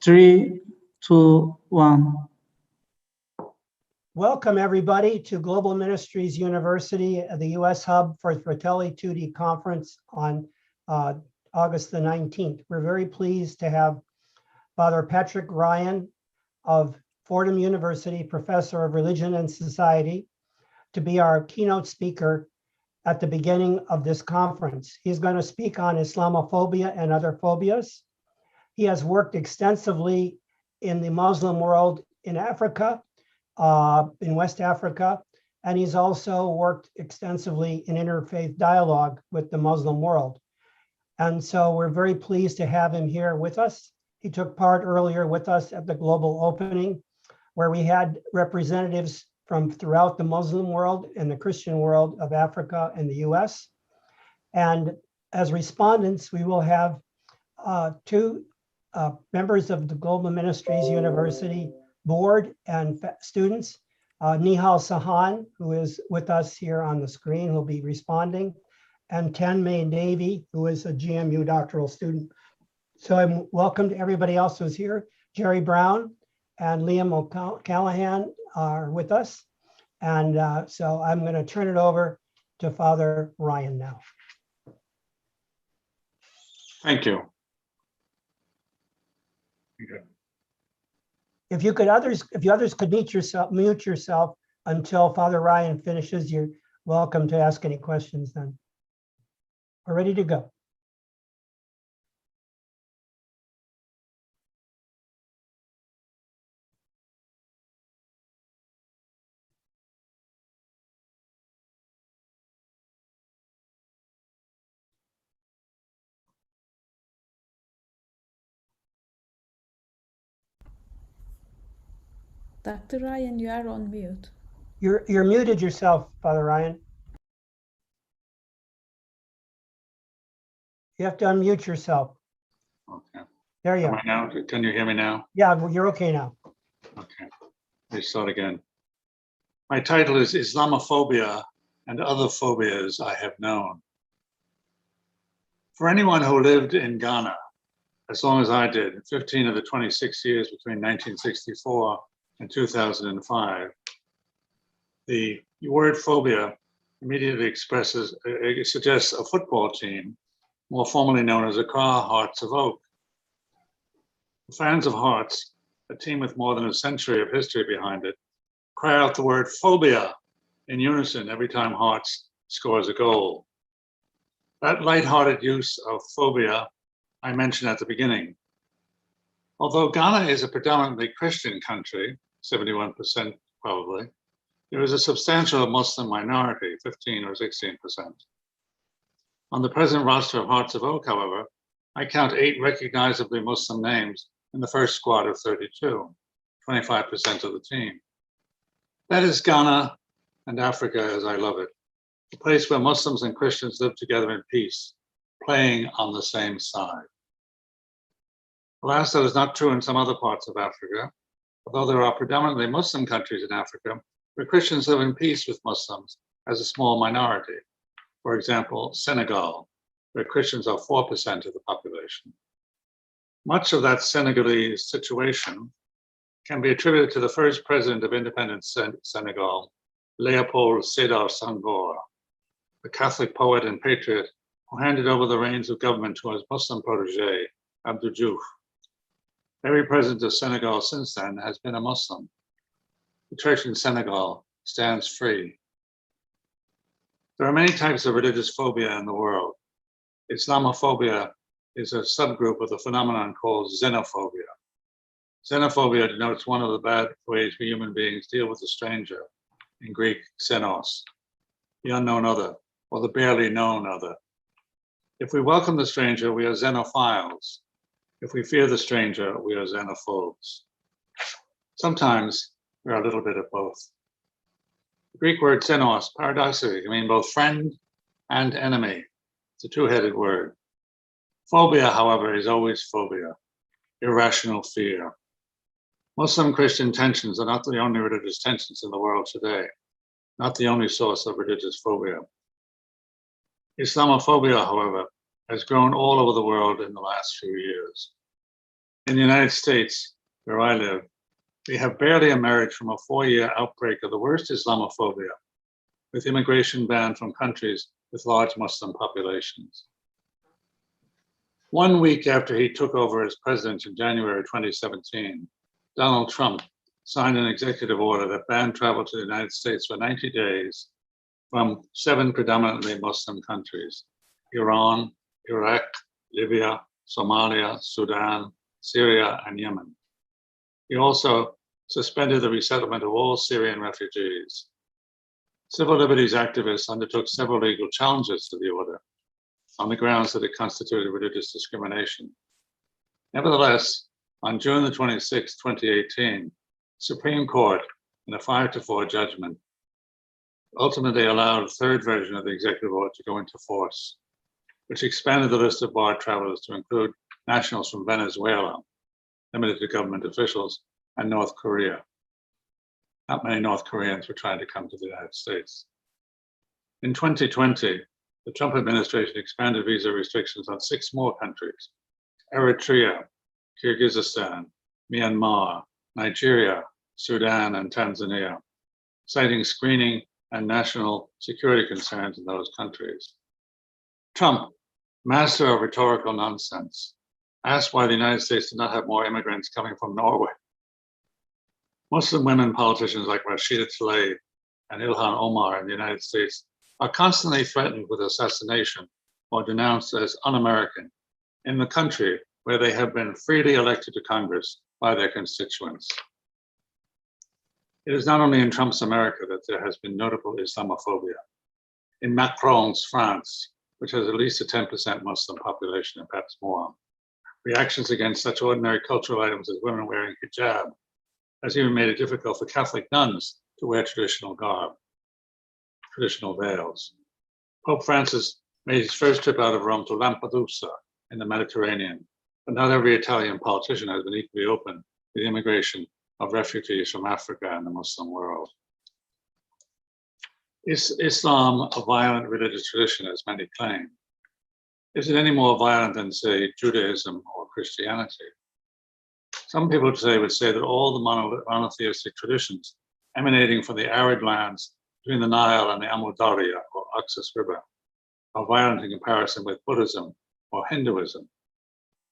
3, 2, 1. Welcome, everybody, to Global Ministries University, the U.S. Hub for the Fratelli Tutti Conference on August the 19th. We're very pleased to have Father Patrick Ryan of Fordham University, Professor of Religion and Society, to be our keynote speaker at the beginning of this conference. He's going to speak on Islamophobia and other phobias. He has worked extensively in the Muslim world in Africa, in West Africa, and he's also worked extensively in interfaith dialogue with the Muslim world. And so we're very pleased to have him here with us. He took part earlier with us at the global opening, where we had representatives from throughout the Muslim world and the Christian world of Africa and the US. And as respondents, we will have two members of the Global Ministries University board and students, Nihal Sahan, who is with us here on the screen, who will be responding, and Tanmay Devi, who is a GMU doctoral student. So I'm welcome to everybody else who's here. Jerry Brown and Liam O'Callahan are with us. And so I'm going to turn it over to Father Ryan now. Thank you. If you others could mute yourself until Father Ryan finishes, you're welcome to ask any questions then. We're ready to go. Dr. Ryan, you are on mute. You're muted yourself, Father Ryan. You have to unmute yourself. Okay. There you Am are. I now? Can you hear me now? Yeah, well, you're okay now. Okay. Let's start again. My title is Islamophobia and Other Phobias I Have Known. For anyone who lived in Ghana, as long as I did, 15 of the 26 years between 1964 and 2005, the word phobia immediately suggests a football team, more formally known as Accra Hearts of Oak. The fans of Hearts, a team with more than a century of history behind it, cry out the word phobia in unison every time Hearts scores a goal. That lighthearted use of phobia I mentioned at the beginning. Although Ghana is a predominantly Christian country, 71% probably, there is a substantial Muslim minority, 15 or 16%. On the present roster of Hearts of Oak, however, I count 8 recognizably Muslim names in the first squad of 32, 25% of the team. That is Ghana and Africa as I love it, a place where Muslims and Christians live together in peace, playing on the same side. Alas, that is not true in some other parts of Africa, although there are predominantly Muslim countries in Africa where Christians live in peace with Muslims as a small minority. For example, Senegal, where Christians are 4% of the population. Much of that Senegalese situation can be attributed to the first president of independent Senegal, Léopold Sédar Senghor, a Catholic poet and patriot who handed over the reins of government to his Muslim protege, Abdou Diouf. Every president of Senegal since then has been a Muslim. The church in Senegal stands free. There are many types of religious phobia in the world. Islamophobia is a subgroup of the phenomenon called xenophobia. Xenophobia denotes one of the bad ways we human beings deal with the stranger, in Greek, xenos, the unknown other, or the barely known other. If we welcome the stranger, we are xenophiles. If we fear the stranger, we are xenophobes. Sometimes we are a little bit of both. The Greek word xenos, paradoxically, can mean both friend and enemy. It's a two-headed word. Phobia, however, is always phobia, irrational fear. Muslim-Christian tensions are not the only religious tensions in the world today, not the only source of religious phobia. Islamophobia, however, has grown all over the world in the last few years. In the United States, where I live, we have barely emerged from a 4-year outbreak of the worst Islamophobia, with immigration banned from countries with large Muslim populations. 1 week after he took over as president in January 2017, Donald Trump signed an executive order that banned travel to the United States for 90 days from 7 predominantly Muslim countries: Iran, Iraq, Libya, Somalia, Sudan, Syria, and Yemen. He also suspended the resettlement of all Syrian refugees. Civil liberties activists undertook several legal challenges to the order on the grounds that it constituted religious discrimination. Nevertheless, on June the 26th, 2018, Supreme Court, in a 5-4 judgment, ultimately allowed a third version of the executive order to go into force, which expanded the list of barred travelers to include nationals from Venezuela, limited to government officials, and North Korea. Not many North Koreans were trying to come to the United States. In 2020, the Trump administration expanded visa restrictions on 6 more countries: Eritrea, Kyrgyzstan, Myanmar, Nigeria, Sudan, and Tanzania, citing screening and national security concerns in those countries. Trump, master of rhetorical nonsense, asked why the United States did not have more immigrants coming from Norway. Muslim women politicians like Rashida Tlaib and Ilhan Omar in the United States are constantly threatened with assassination or denounced as un-American in the country where they have been freely elected to Congress by their constituents. It is not only in Trump's America that there has been notable Islamophobia. In Macron's France, which has at least a 10% Muslim population and perhaps more, reactions against such ordinary cultural items as women wearing hijab has even made it difficult for Catholic nuns to wear traditional garb, traditional veils. Pope Francis made his first trip out of Rome to Lampedusa in the Mediterranean, but not every Italian politician has been equally open to the immigration of refugees from Africa and the Muslim world. Is Islam a violent religious tradition, as many claim? Is it any more violent than, say, Judaism or Christianity? Some people today would say that all the monotheistic traditions emanating from the arid lands between the Nile and the Amu Darya or Oxus River are violent in comparison with Buddhism or Hinduism.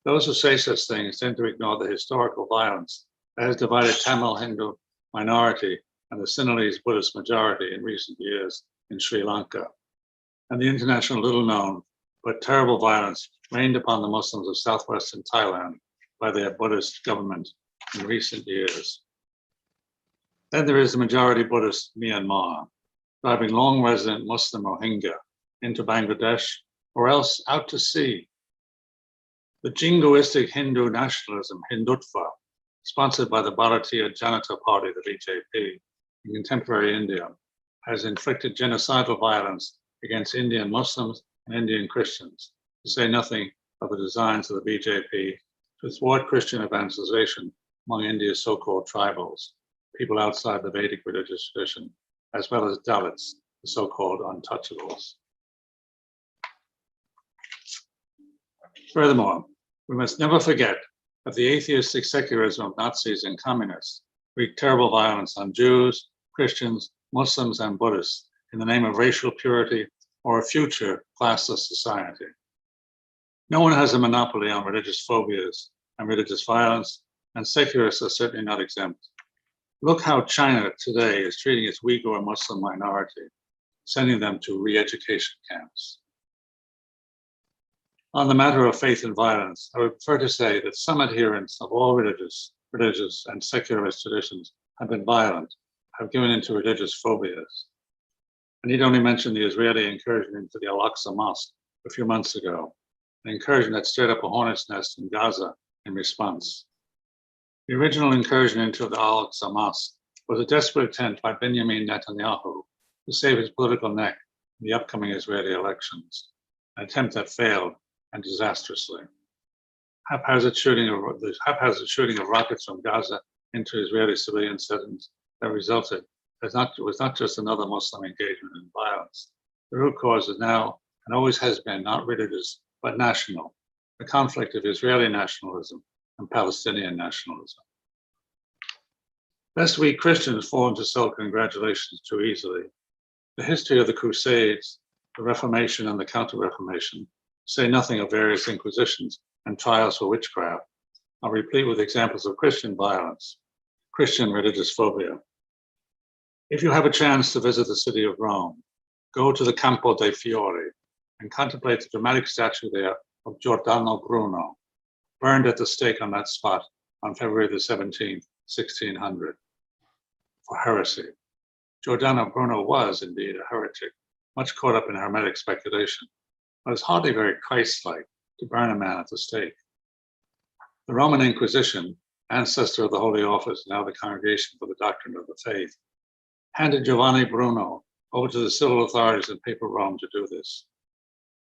Those who say such things tend to ignore the historical violence that has divided Tamil Hindu minority and the Sinhalese Buddhist majority in recent years in Sri Lanka, and the international little-known but terrible violence rained upon the Muslims of southwestern Thailand by their Buddhist government in recent years. Then there is the majority Buddhist Myanmar, driving long resident Muslim Rohingya into Bangladesh or else out to sea. The jingoistic Hindu nationalism, Hindutva, sponsored by the Bharatiya Janata Party, the BJP, in contemporary India, has inflicted genocidal violence against Indian Muslims and Indian Christians, to say nothing of the designs of the BJP to thwart Christian evangelization among India's so-called tribals, people outside the Vedic religious tradition, as well as Dalits, the so-called untouchables. Furthermore, we must never forget that the atheistic secularism of Nazis and communists wreaked terrible violence on Jews, Christians, Muslims, and Buddhists in the name of racial purity or a future classless society. No one has a monopoly on religious phobias and religious violence, and secularists are certainly not exempt. Look how China today is treating its Uyghur Muslim minority, sending them to re-education camps. On the matter of faith and violence, I would prefer to say that some adherents of all religious and secularist traditions have been violent, have given into religious phobias. I need only mention the Israeli incursion into the Al-Aqsa Mosque a few months ago, an incursion that stirred up a hornet's nest in Gaza in response. The original incursion into the Al-Aqsa Mosque was a desperate attempt by Benjamin Netanyahu to save his political neck in the upcoming Israeli elections, an attempt that failed and disastrously. Haphazard shooting of rockets from Gaza into Israeli civilian settings that resulted was not just another Muslim engagement in violence. The root cause is now and always has been not religious, but national, the conflict of Israeli nationalism and Palestinian nationalism. Lest we Christians fall into self-congratulations too easily, the history of the Crusades, the Reformation and the Counter-Reformation, say nothing of various inquisitions and trials for witchcraft, are replete with examples of Christian violence, Christian religious phobia. If you have a chance to visit the city of Rome, go to the Campo dei Fiori and contemplate the dramatic statue there of Giordano Bruno, burned at the stake on that spot on February the 17th, 1600, for heresy. Giordano Bruno was indeed a heretic, much caught up in Hermetic speculation, but it's hardly very Christ-like to burn a man at the stake. The Roman Inquisition, ancestor of the Holy Office, now the Congregation for the Doctrine of the Faith, handed Giovanni Bruno over to the civil authorities in Papal Rome to do this.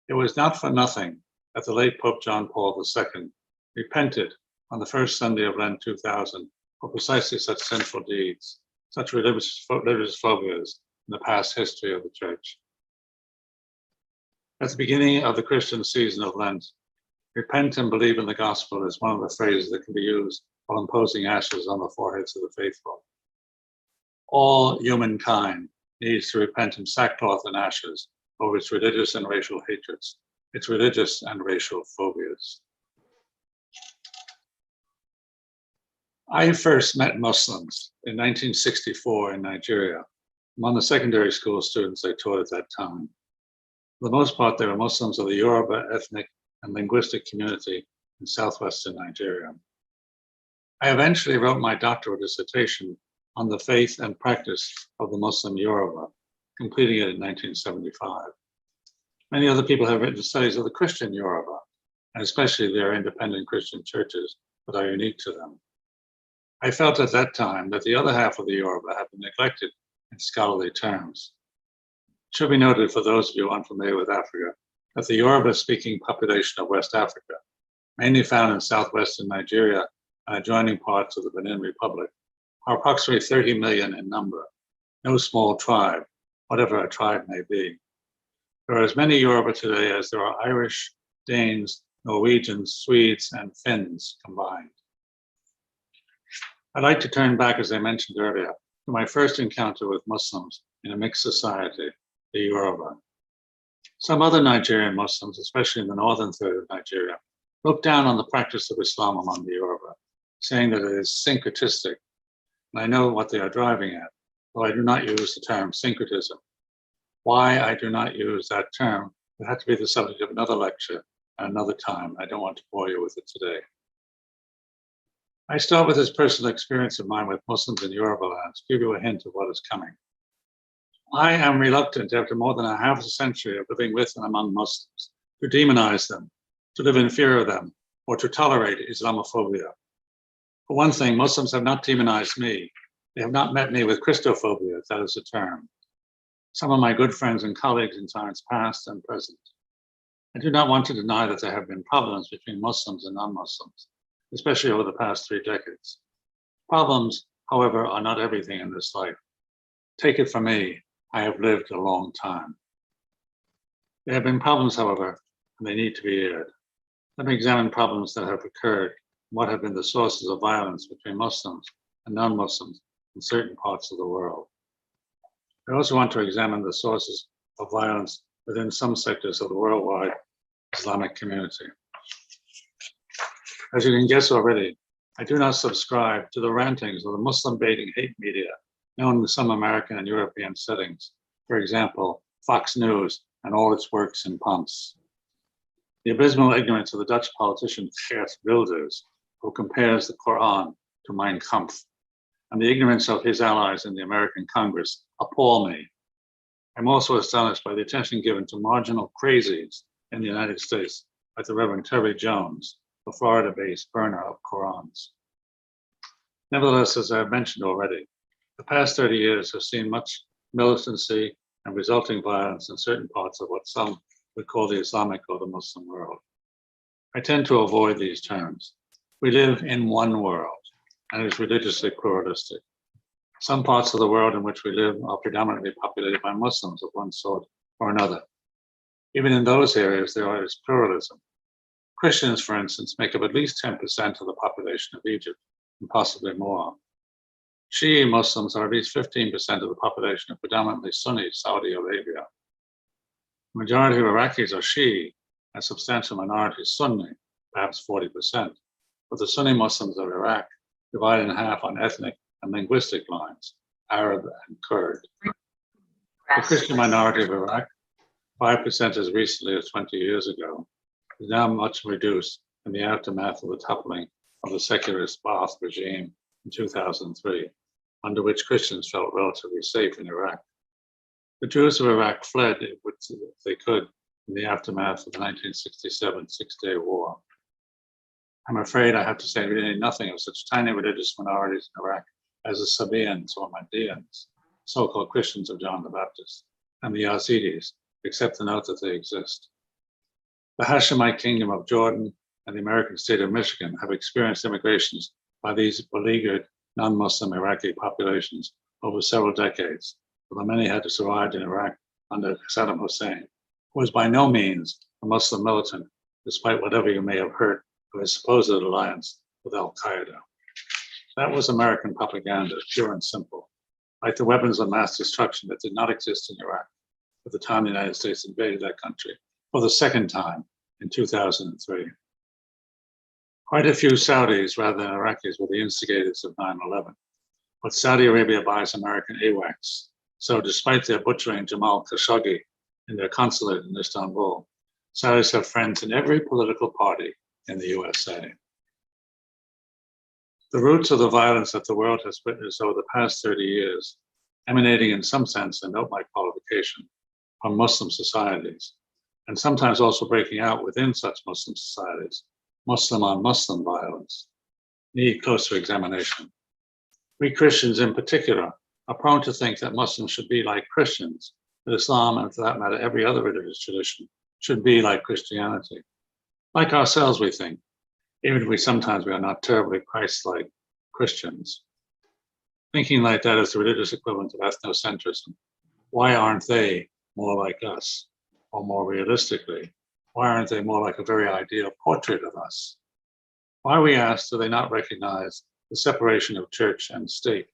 It was not for nothing that the late Pope John Paul II repented on the first Sunday of Lent 2000 for precisely such sinful deeds, such religious phobias in the past history of the Church. At the beginning of the Christian season of Lent, repent and believe in the gospel is one of the phrases that can be used while imposing ashes on the foreheads of the faithful. All humankind needs to repent in sackcloth and ashes over its religious and racial hatreds, its religious and racial phobias. I first met Muslims in 1964 in Nigeria, among the secondary school students I taught at that time. For the most part, they were Muslims of the Yoruba ethnic and linguistic community in southwestern Nigeria. I eventually wrote my doctoral dissertation on the faith and practice of the Muslim Yoruba, completing it in 1975. Many other people have written studies of the Christian Yoruba, and especially their independent Christian churches that are unique to them. I felt at that time that the other half of the Yoruba had been neglected in scholarly terms. It should be noted for those of you unfamiliar with Africa, that the Yoruba-speaking population of West Africa, mainly found in southwestern Nigeria and adjoining parts of the Benin Republic, are approximately 30 million in number, no small tribe, whatever a tribe may be. There are as many Yoruba today as there are Irish, Danes, Norwegians, Swedes, and Finns combined. I'd like to turn back, as I mentioned earlier, to my first encounter with Muslims in a mixed society, the Yoruba. Some other Nigerian Muslims, especially in the northern third of Nigeria, look down on the practice of Islam among the Yoruba, saying that it is syncretistic. And I know what they are driving at, though I do not use the term syncretism. Why I do not use that term will have to be the subject of another lecture at another time. I don't want to bore you with it today. I start with this personal experience of mine with Muslims in Yoruba lands to give you a hint of what is coming. I am reluctant, after more than a half a century of living with and among Muslims, to demonize them, to live in fear of them, or to tolerate Islamophobia. For one thing, Muslims have not demonized me. They have not met me with Christophobia, if that is a term. Some of my good friends and colleagues in times past and present. I do not want to deny that there have been problems between Muslims and non-Muslims, especially over the past 3 decades. Problems, however, are not everything in this life. Take it from me, I have lived a long time. There have been problems, however, and they need to be aired. Let me examine problems that have occurred and what have been the sources of violence between Muslims and non-Muslims in certain parts of the world. I also want to examine the sources of violence within some sectors of the worldwide Islamic community. As you can guess already, I do not subscribe to the rantings of the Muslim-baiting hate media known in some American and European settings, for example, Fox News and all its works and punts. The abysmal ignorance of the Dutch politician Geert Wilders, who compares the Quran to Mein Kampf, and the ignorance of his allies in the American Congress appall me. I'm also astonished by the attention given to marginal crazies in the United States, like the Reverend Terry Jones, the Florida-based burner of Qurans. Nevertheless, as I have mentioned already, the past 30 years have seen much militancy and resulting violence in certain parts of what some would call the Islamic or the Muslim world. I tend to avoid these terms. We live in one world, and it is religiously pluralistic. Some parts of the world in which we live are predominantly populated by Muslims of one sort or another. Even in those areas, there is pluralism. Christians, for instance, make up at least 10% of the population of Egypt, and possibly more. Shi'i Muslims are at least 15% of the population of predominantly Sunni Saudi Arabia. The majority of Iraqis are Shi'i, a substantial minority Sunni, perhaps 40%. But the Sunni Muslims of Iraq divide in half on ethnic and linguistic lines, Arab and Kurd. The Christian minority of Iraq, 5% as recently as 20 years ago, is now much reduced in the aftermath of the toppling of the secularist Ba'ath regime in 2003, under which Christians felt relatively safe in Iraq. The Jews of Iraq fled if they could in the aftermath of the 1967 Six-Day War. I'm afraid I have to say really nothing of such tiny religious minorities in Iraq as the Sabaeans or Mahdians, so-called Christians of John the Baptist, and the Yazidis, except to note that they exist. The Hashemite Kingdom of Jordan and the American state of Michigan have experienced immigrations by these beleaguered non-Muslim Iraqi populations over several decades, although many had to survive in Iraq under Saddam Hussein, who was by no means a Muslim militant, despite whatever you may have heard of his supposed alliance with al-Qaeda. That was American propaganda, pure and simple, like the weapons of mass destruction that did not exist in Iraq at the time the United States invaded that country for the second time in 2003. Quite a few Saudis, rather than Iraqis, were the instigators of 9/11. But Saudi Arabia buys American AWACS. So despite their butchering Jamal Khashoggi in their consulate in Istanbul, Saudis have friends in every political party in the USA. The roots of the violence that the world has witnessed over the past 30 years, emanating in some sense, and note my qualification, from Muslim societies, and sometimes also breaking out within such Muslim societies, Muslim on Muslim violence, need closer examination. We Christians in particular are prone to think that Muslims should be like Christians, that Islam, and for that matter, every other religious tradition, should be like Christianity. Like ourselves, we think, even if we are not terribly Christ-like Christians. Thinking like that is the religious equivalent of ethnocentrism. Why aren't they more like us? Or more realistically, why aren't they more like a very ideal portrait of us? Why, we ask, do they not recognize the separation of church and state,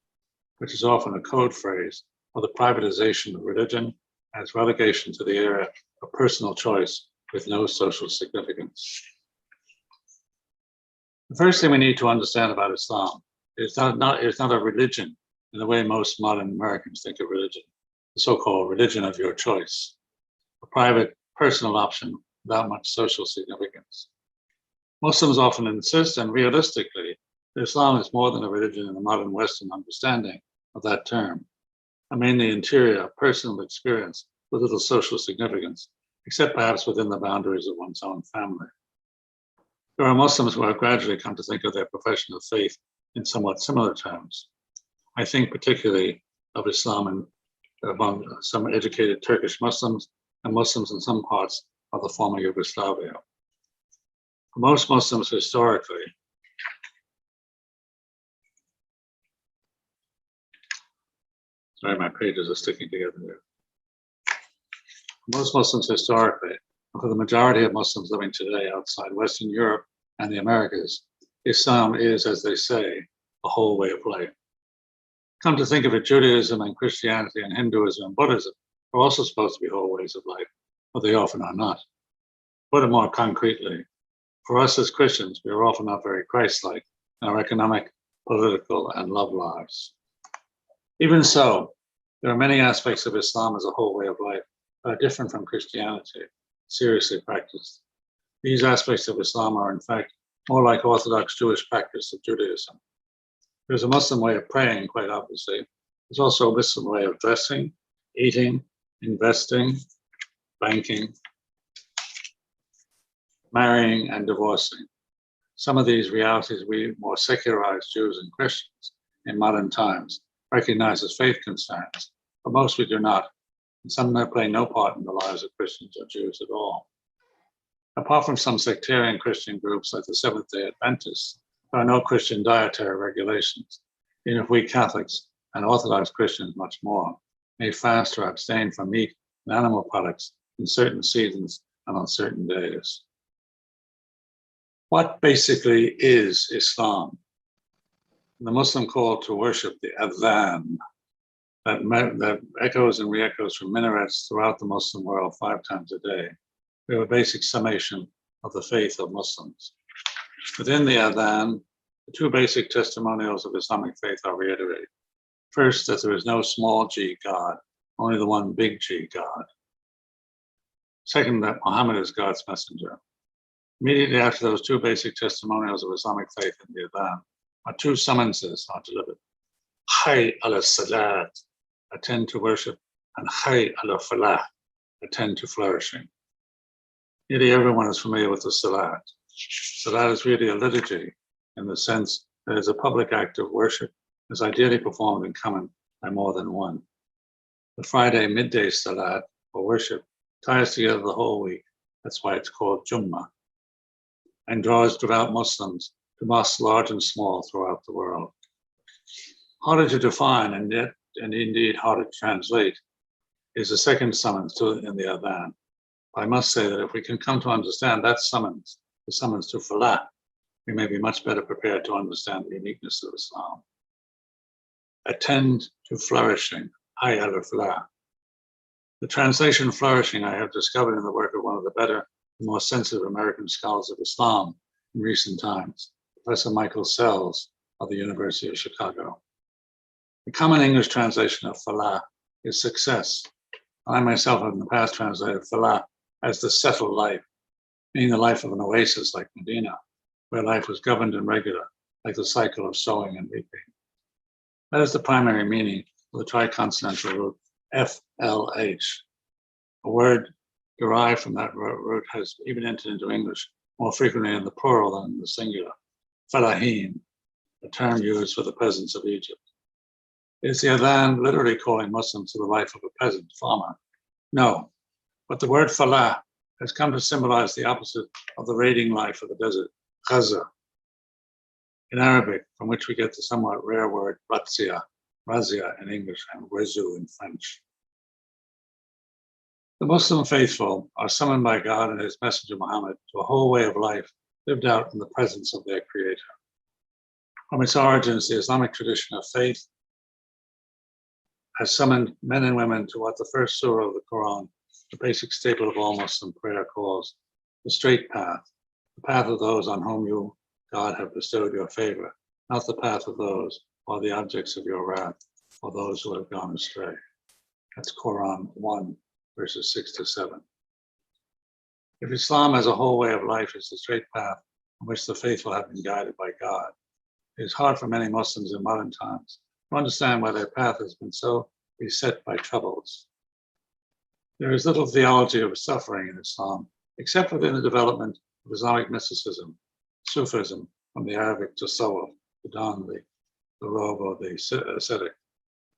which is often a code phrase for the privatization of religion and its relegation to the area of personal choice with no social significance? The first thing we need to understand about Islam is that it's not a religion in the way most modern Americans think of religion, the so-called religion of your choice, a private, personal option without much social significance. Muslims often insist, and realistically, that Islam is more than a religion in the modern Western understanding of that term, a mainly interior, personal experience with little social significance, except perhaps within the boundaries of one's own family. There are Muslims who have gradually come to think of their profession of faith in somewhat similar terms. I think particularly of Islam among some educated Turkish Muslims and Muslims in some parts of the former Yugoslavia. For most Muslims historically, sorry, my pages are sticking together here. For most Muslims historically, and for the majority of Muslims living today outside Western Europe and the Americas, Islam is, as they say, a whole way of life. Come to think of it, Judaism and Christianity and Hinduism and Buddhism are also supposed to be whole ways of life, but they often are not. Put it more concretely, for us as Christians, we are often not very Christ-like in our economic, political, and love lives. Even so, there are many aspects of Islam as a whole way of life that are different from Christianity, seriously practiced. These aspects of Islam are, in fact, more like Orthodox Jewish practice of Judaism. There's a Muslim way of praying, quite obviously. There's also a Muslim way of dressing, eating, investing, banking, marrying, and divorcing. Some of these realities we more secularized Jews and Christians in modern times recognize as faith concerns, but most we do not, and some play no part in the lives of Christians or Jews at all. Apart from some sectarian Christian groups like the Seventh-day Adventists, there are no Christian dietary regulations, even if we Catholics and Orthodox Christians much more may fast or abstain from meat and animal products in certain seasons and on certain days. What basically is Islam? The Muslim call to worship, the adhan, that echoes and re-echoes from minarets throughout the Muslim world 5 times a day. We have a basic summation of the faith of Muslims. Within the adhan, the 2 basic testimonials of Islamic faith are reiterated. First, that there is no small g God, only the one big G God. Second, that Muhammad is God's messenger. Immediately after those 2 basic testimonials of Islamic faith in the adhan are 2 summonses are delivered. Hayy ala salat, attend to worship, and Hayy ala falah, attend to flourishing. Nearly everyone is familiar with the salat. Salat is really a liturgy in the sense that it's a public act of worship, is ideally performed in common by more than one. The Friday midday salat, or worship, ties together the whole week. That's why it's called Jummah, and draws devout Muslims to mosques large and small throughout the world. Harder to define and indeed harder to translate is the second summons in the adhan. I must say that if we can come to understand that summons, the summons to falah, we may be much better prepared to understand the uniqueness of Islam. Attend to flourishing, hayy ala falah. The translation flourishing I have discovered in the work of one of the better and more sensitive American scholars of Islam in recent times, Professor Michael Sells of the University of Chicago. The common English translation of falah is success. I myself have in the past translated falah as the settled life, meaning the life of an oasis like Medina, where life was governed and regular, like the cycle of sowing and reaping. That is the primary meaning of the triconsonantal root FLH. A word derived from that root has even entered into English more frequently in the plural than in the singular. Falahim, a term used for the peasants of Egypt. Is the adhan literally calling Muslims to the life of a peasant farmer? No, but the word falah has come to symbolize the opposite of the raiding life of the desert, ghaza, in Arabic, from which we get the somewhat rare word razzia in English, and rezu in French. The Muslim faithful are summoned by God and his messenger Muhammad to a whole way of life lived out in the presence of their creator. From its origins, the Islamic tradition of faith has summoned men and women to what the first surah of the Quran, the basic staple of all Muslim prayer, calls the straight path, the path of those on whom you, God, have bestowed your favor, not the path of those who are the objects of your wrath, or those who have gone astray. That's Quran 1, verses 6 to 7. If Islam as a whole way of life is the straight path on which the faithful have been guided by God, it is hard for many Muslims in modern times to understand why their path has been so beset by troubles. There is little theology of suffering in Islam, except within the development of Islamic mysticism, Sufism, from the Arabic tasawwuf, the don, the robe of the ascetic,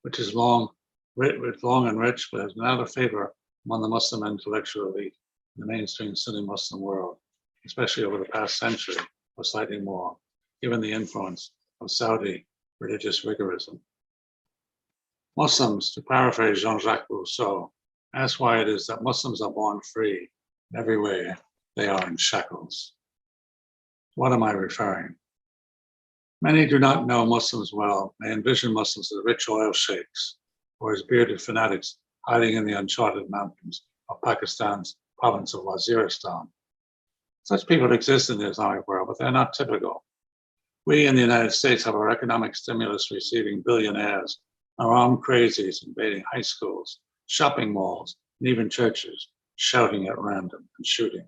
which is long and rich, but has been out of favor among the Muslim intellectual elite in the mainstream Sunni Muslim world, especially over the past century or slightly more, given the influence of Saudi religious rigorism. Muslims, to paraphrase Jean-Jacques Rousseau, ask why it is that Muslims are born free, and everywhere they are in shackles. What am I referring? Many do not know Muslims well. They envision Muslims as rich oil sheikhs or as bearded fanatics hiding in the uncharted mountains of Pakistan's province of Waziristan. Such people exist in the Islamic world, but they're not typical. We in the United States have our economic stimulus receiving billionaires, our armed crazies invading high schools, shopping malls, and even churches, shouting at random and shooting.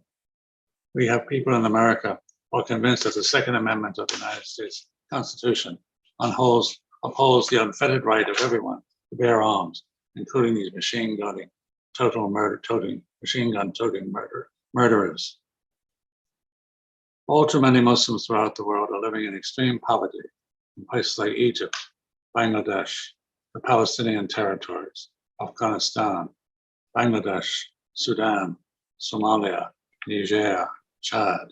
We have people in America who are convinced that the Second Amendment of the United States Constitution upholds the unfettered right of everyone to bear arms, including these machine gun toting murderers. All too many Muslims throughout the world are living in extreme poverty in places like Egypt, Bangladesh, the Palestinian territories, Afghanistan, Bangladesh, Sudan, Somalia, Niger, Chad.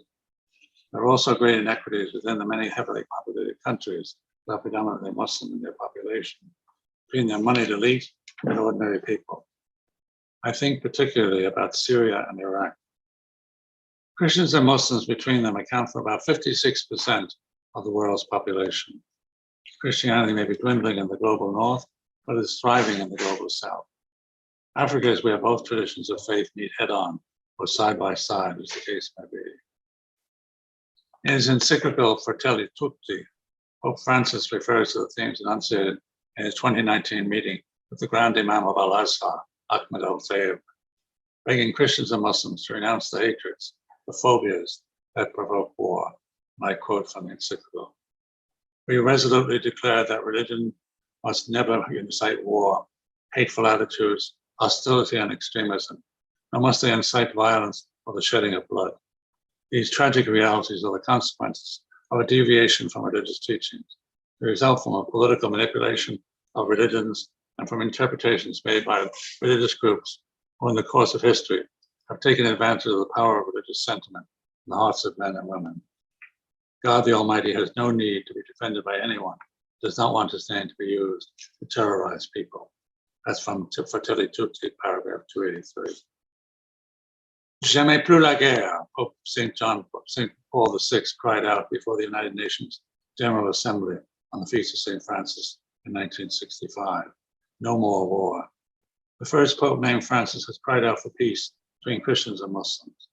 There are also great inequities within the many heavily populated countries that are predominantly Muslim in their population, between their moneyed elite and ordinary people. I think particularly about Syria and Iraq. Christians and Muslims between them account for about 56% of the world's population. Christianity may be dwindling in the global north, but is thriving in the global south. Africa is where both traditions of faith meet head-on, or side by side, as the case may be. In his encyclical Fratelli Tutti, Pope Francis refers to the themes enunciated in his 2019 meeting with the Grand Imam of Al-Azhar, Ahmed al-Tayeb, begging Christians and Muslims to renounce the hatreds, the phobias that provoke war. And I quote from the encyclical. We resolutely declare that religion must never incite war, hateful attitudes, hostility, and extremism, nor must they incite violence or the shedding of blood. These tragic realities are the consequences of a deviation from religious teachings. They result from a political manipulation of religions and from interpretations made by religious groups who in the course of history have taken advantage of the power of religious sentiment in the hearts of men and women. God the Almighty has no need to be defended by anyone, does not want his name to be used to terrorize people. That's from Fratelli Tutti, paragraph 283. Jamais plus la guerre, Pope St. Paul VI cried out before the United Nations General Assembly on the Feast of St. Francis in 1965. No more war. The first Pope named Francis has cried out for peace between Christians and Muslims.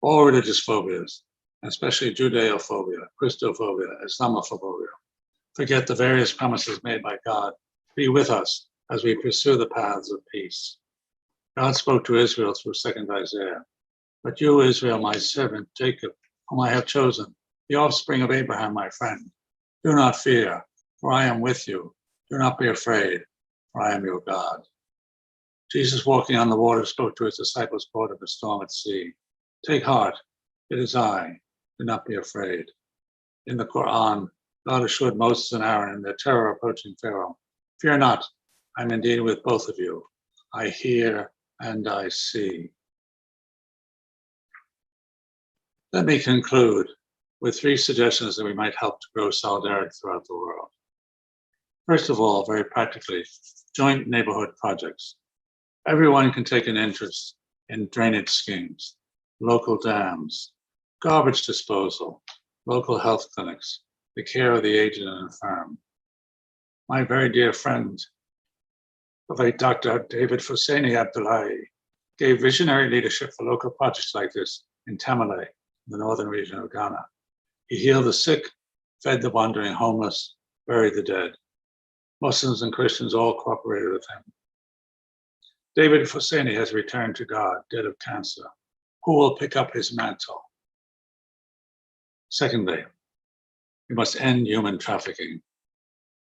All religious phobias, especially Judeophobia, Christophobia, Islamophobia, forget the various promises made by God to be with us as we pursue the paths of peace. God spoke to Israel through 2nd Isaiah. But you, Israel, my servant, Jacob, whom I have chosen, the offspring of Abraham, my friend, do not fear, for I am with you. Do not be afraid, for I am your God. Jesus, walking on the water, spoke to his disciples caught in a storm at sea. Take heart, it is I. Do not be afraid. In the Quran, God assured Moses and Aaron in their terror approaching Pharaoh, fear not, I am indeed with both of you. I hear and I see. Let me conclude with 3 suggestions that we might help to grow solidarity throughout the world. First of all, very practically, joint neighborhood projects. Everyone can take an interest in drainage schemes, local dams, garbage disposal, local health clinics, the care of the aged and infirm. My very dear friend, the late Dr. David Husseini Abdullahi, gave visionary leadership for local projects like this in Tamale, in the northern region of Ghana. He healed the sick, fed the wandering homeless, buried the dead. Muslims and Christians all cooperated with him. David Husseini has returned to God, dead of cancer. Who will pick up his mantle? Secondly, we must end human trafficking.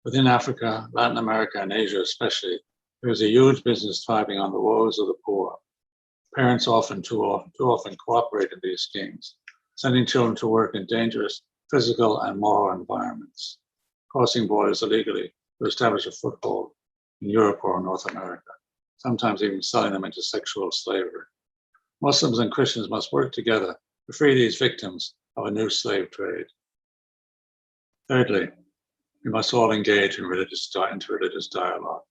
Within Africa, Latin America, and Asia especially, there is a huge business thriving on the woes of the poor. Parents too often cooperate in these schemes, sending children to work in dangerous physical and moral environments, crossing borders illegally to establish a foothold in Europe or North America, sometimes even selling them into sexual slavery. Muslims and Christians must work together to free these victims of a new slave trade. Thirdly, we must all engage in interreligious dialogue.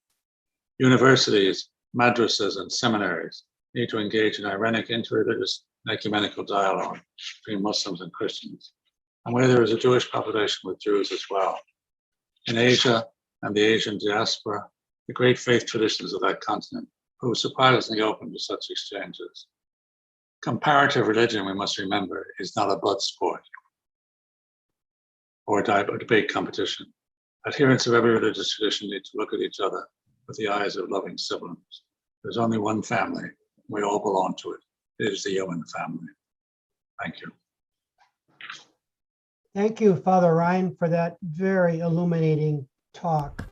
Universities, madrasas, and seminaries need to engage in ironic interreligious and ecumenical dialogue between Muslims and Christians, and where there is a Jewish population with Jews as well. In Asia and the Asian diaspora, the great faith traditions of that continent prove surprisingly open to such exchanges. Comparative religion, we must remember, is not a blood sport or a debate competition. Adherents of every religious tradition need to look at each other with the eyes of loving siblings. There's only one family. We all belong to it. It is the human family. Thank you. Thank you, Father Ryan, for that very illuminating talk.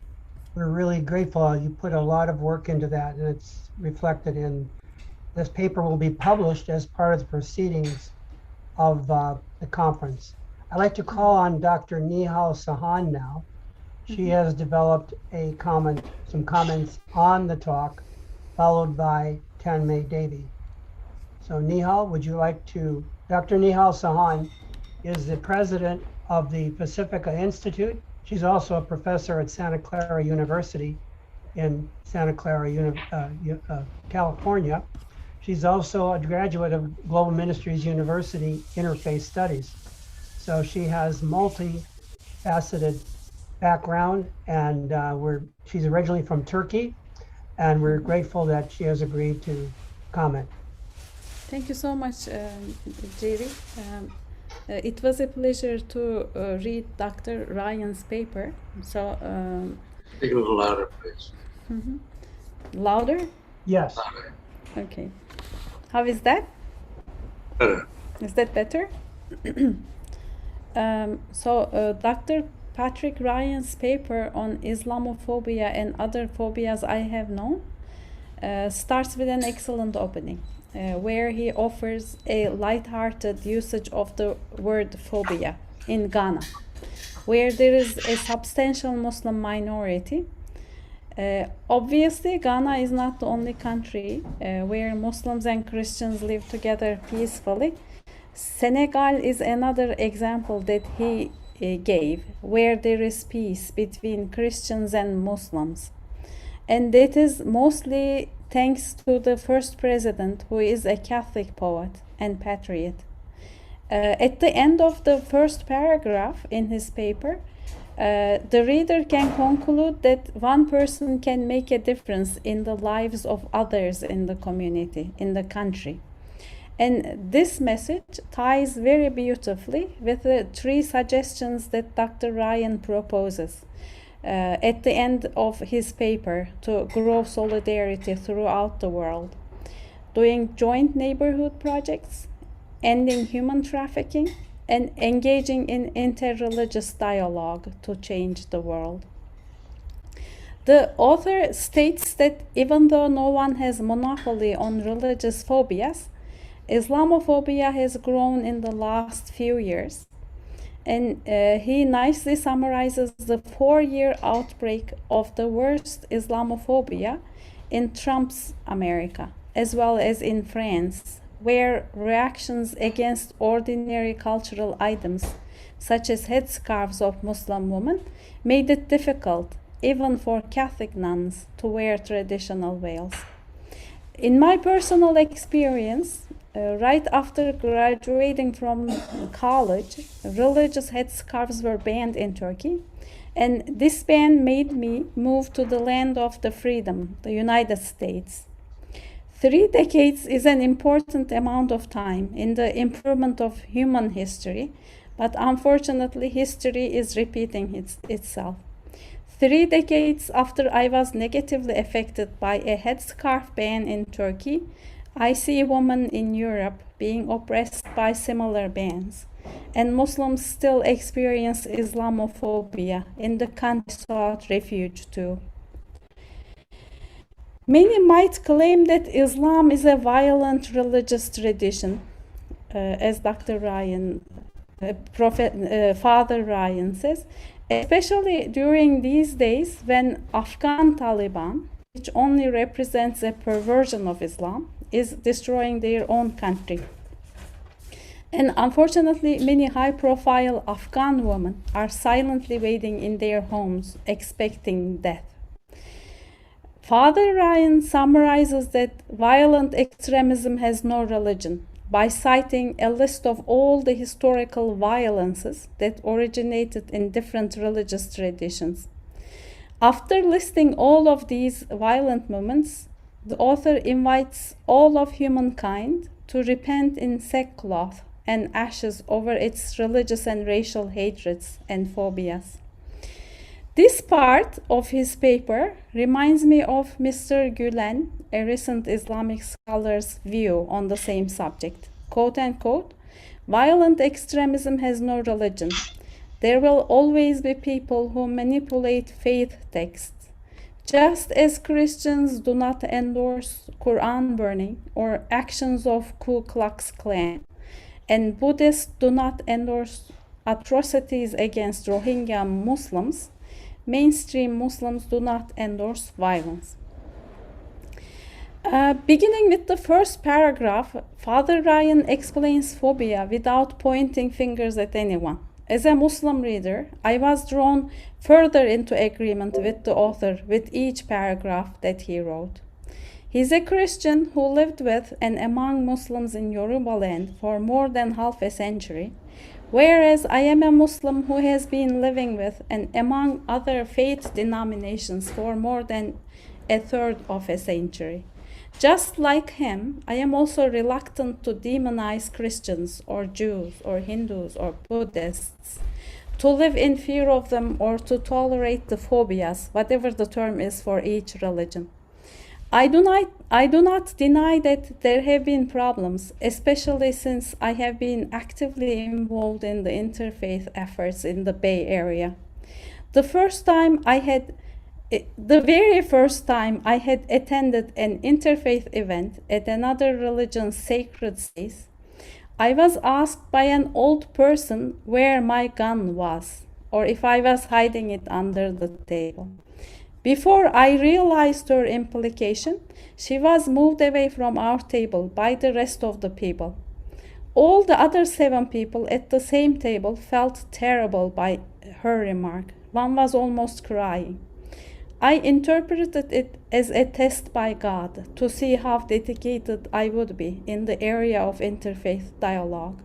We're really grateful. You put a lot of work into that, and it's reflected in this paper will be published as part of the proceedings of the conference. I'd like to call on Dr. Nihal Sahan now. She has developed some comments on the talk, followed by Tanmay Devi. So Nihal, would you like to? Dr. Nihal Sahan is the president of the Pacifica Institute. She's also a professor at Santa Clara University in Santa Clara, California. She's also a graduate of Global Ministries University Interfaith Studies. So she has multifaceted background, and she's originally from Turkey, and we're grateful that she has agreed to comment. Thank you so much, Jerry. It was a pleasure to read Dr. Ryan's paper. So, Speak a little louder, please. louder? Yes. Louder. Okay. How is that? Better. Is that better? Dr. Patrick Ryan's paper on Islamophobia and other phobias I have known starts with an excellent opening, where he offers a light-hearted usage of the word phobia in Ghana, where there is a substantial Muslim minority. Obviously, Ghana is not the only country where Muslims and Christians live together peacefully. Senegal is another example that he gave, where there is peace between Christians and Muslims. And that is mostly thanks to the first president, who is a Catholic poet and patriot. At the end of the first paragraph in his paper, the reader can conclude that one person can make a difference in the lives of others in the community, in the country. And this message ties very beautifully with the 3 suggestions that Dr. Ryan proposes at the end of his paper to grow solidarity throughout the world: doing joint neighborhood projects, ending human trafficking, and engaging in interreligious dialogue to change the world. The author states that even though no one has monopoly on religious phobias, Islamophobia has grown in the last few years. And he nicely summarizes the 4-year outbreak of the worst Islamophobia in Trump's America, as well as in France, where reactions against ordinary cultural items, such as headscarves of Muslim women, made it difficult, even for Catholic nuns, to wear traditional veils. In my personal experience, right after graduating from college, religious headscarves were banned in Turkey, and this ban made me move to the land of the freedom, the United States. 3 decades is an important amount of time in the improvement of human history, but unfortunately, history is repeating itself. 3 decades after I was negatively affected by a headscarf ban in Turkey, I see women in Europe being oppressed by similar bans, and Muslims still experience Islamophobia in the country sought refuge to. Many might claim that Islam is a violent religious tradition, as Dr. Ryan, Father Ryan says, especially during these days when Afghan Taliban, which only represents a perversion of Islam, is destroying their own country. And unfortunately, many high-profile Afghan women are silently waiting in their homes, expecting death. Father Ryan summarizes that violent extremism has no religion by citing a list of all the historical violences that originated in different religious traditions. After listing all of these violent movements, the author invites all of humankind to repent in sackcloth and ashes over its religious and racial hatreds and phobias. This part of his paper reminds me of Mr. Gülen, a recent Islamic scholar's view on the same subject. Quote unquote, "Violent extremism has no religion. There will always be people who manipulate faith texts. Just as Christians do not endorse Quran burning or actions of Ku Klux Klan, and Buddhists do not endorse atrocities against Rohingya Muslims, mainstream Muslims do not endorse violence." Beginning with the first paragraph, Father Ryan explains phobia without pointing fingers at anyone. As a Muslim reader, I was drawn further into agreement with the author with each paragraph that he wrote. He's a Christian who lived with and among Muslims in Yoruba land for more than half a century, whereas I am a Muslim who has been living with and among other faith denominations for more than a third of a century. Just like him, I am also reluctant to demonize Christians or Jews or Hindus or Buddhists, to live in fear of them or to tolerate the phobias, whatever the term is for each religion. I do not deny that there have been problems, especially since I have been actively involved in the interfaith efforts in the Bay Area. The very first time I had attended an interfaith event at another religion's sacred space, I was asked by an old person where my gun was, or if I was hiding it under the table. Before I realized her implication, she was moved away from our table by the rest of the people. All the other 7 people at the same table felt terrible by her remark. One was almost crying. I interpreted it as a test by God to see how dedicated I would be in the area of interfaith dialogue.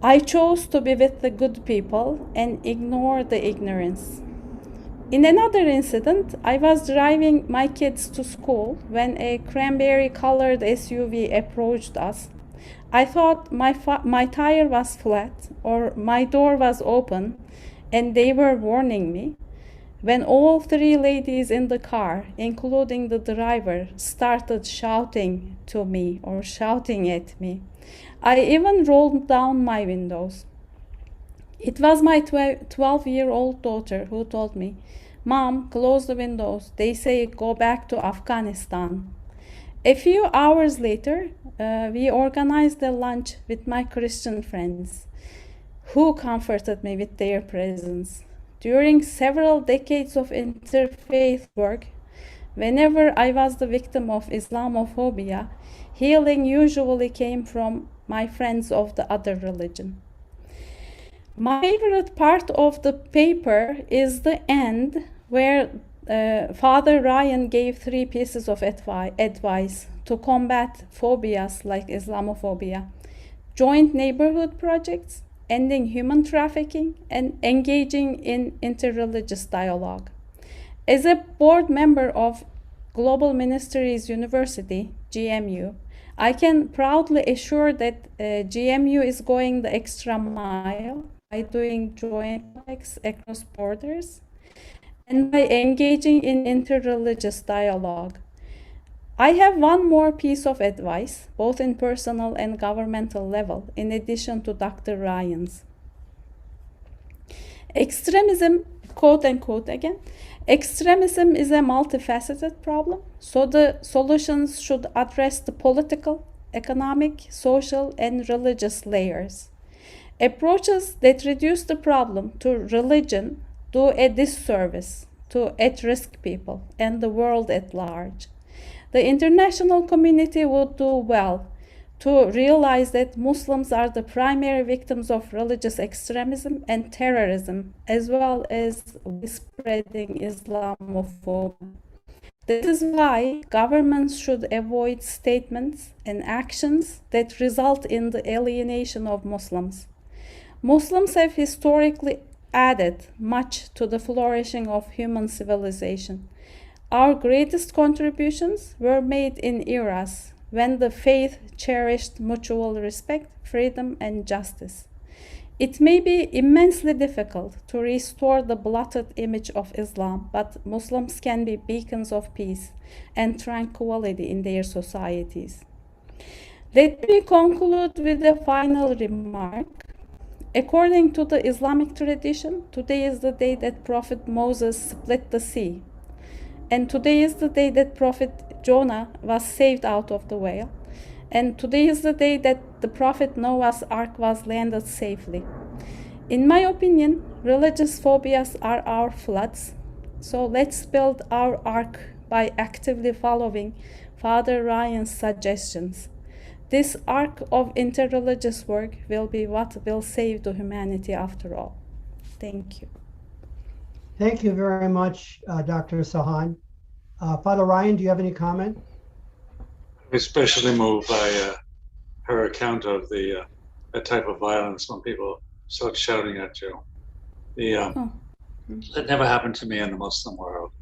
I chose to be with the good people and ignore the ignorance. In another incident, I was driving my kids to school when a cranberry-colored SUV approached us. I thought my tire was flat or my door was open, and they were warning me, when all 3 ladies in the car, including the driver, started shouting to me or shouting at me. I even rolled down my windows. It was my 12-year-old daughter who told me, "Mom, close the windows. They say go back to Afghanistan." A few hours later, we organized a lunch with my Christian friends, who comforted me with their presence. During several decades of interfaith work, whenever I was the victim of Islamophobia, healing usually came from my friends of the other religion. My favorite part of the paper is the end, where Father Ryan gave 3 pieces of advice to combat phobias like Islamophobia: joint neighborhood projects, ending human trafficking, and engaging in interreligious dialogue. As a board member of Global Ministries University, GMU, I can proudly assure that GMU is going the extra mile by doing joint projects across borders and by engaging in interreligious dialogue. I have one more piece of advice, both in personal and governmental level, in addition to Dr. Ryan's. Extremism, quote unquote again, extremism is a multifaceted problem, so the solutions should address the political, economic, social, and religious layers. Approaches that reduce the problem to religion do a disservice to at-risk people and the world at large. The international community would do well to realize that Muslims are the primary victims of religious extremism and terrorism, as well as spreading Islamophobia. This is why governments should avoid statements and actions that result in the alienation of Muslims. Muslims have historically added much to the flourishing of human civilization. Our greatest contributions were made in eras when the faith cherished mutual respect, freedom, and justice. It may be immensely difficult to restore the blotted image of Islam, but Muslims can be beacons of peace and tranquility in their societies. Let me conclude with a final remark. According to the Islamic tradition, today is the day that Prophet Moses split the sea. And today is the day that Prophet Jonah was saved out of the whale. And today is the day that the Prophet Noah's ark was landed safely. In my opinion, religious phobias are our floods. So let's build our ark by actively following Father Ryan's suggestions. This arc of interreligious work will be what will save the humanity after all. Thank you. Thank you very much, Dr. Sahan. Father Ryan, do you have any comment? Especially moved by her account of the that type of violence when people start shouting at you. Oh. That never happened to me in the Muslim world,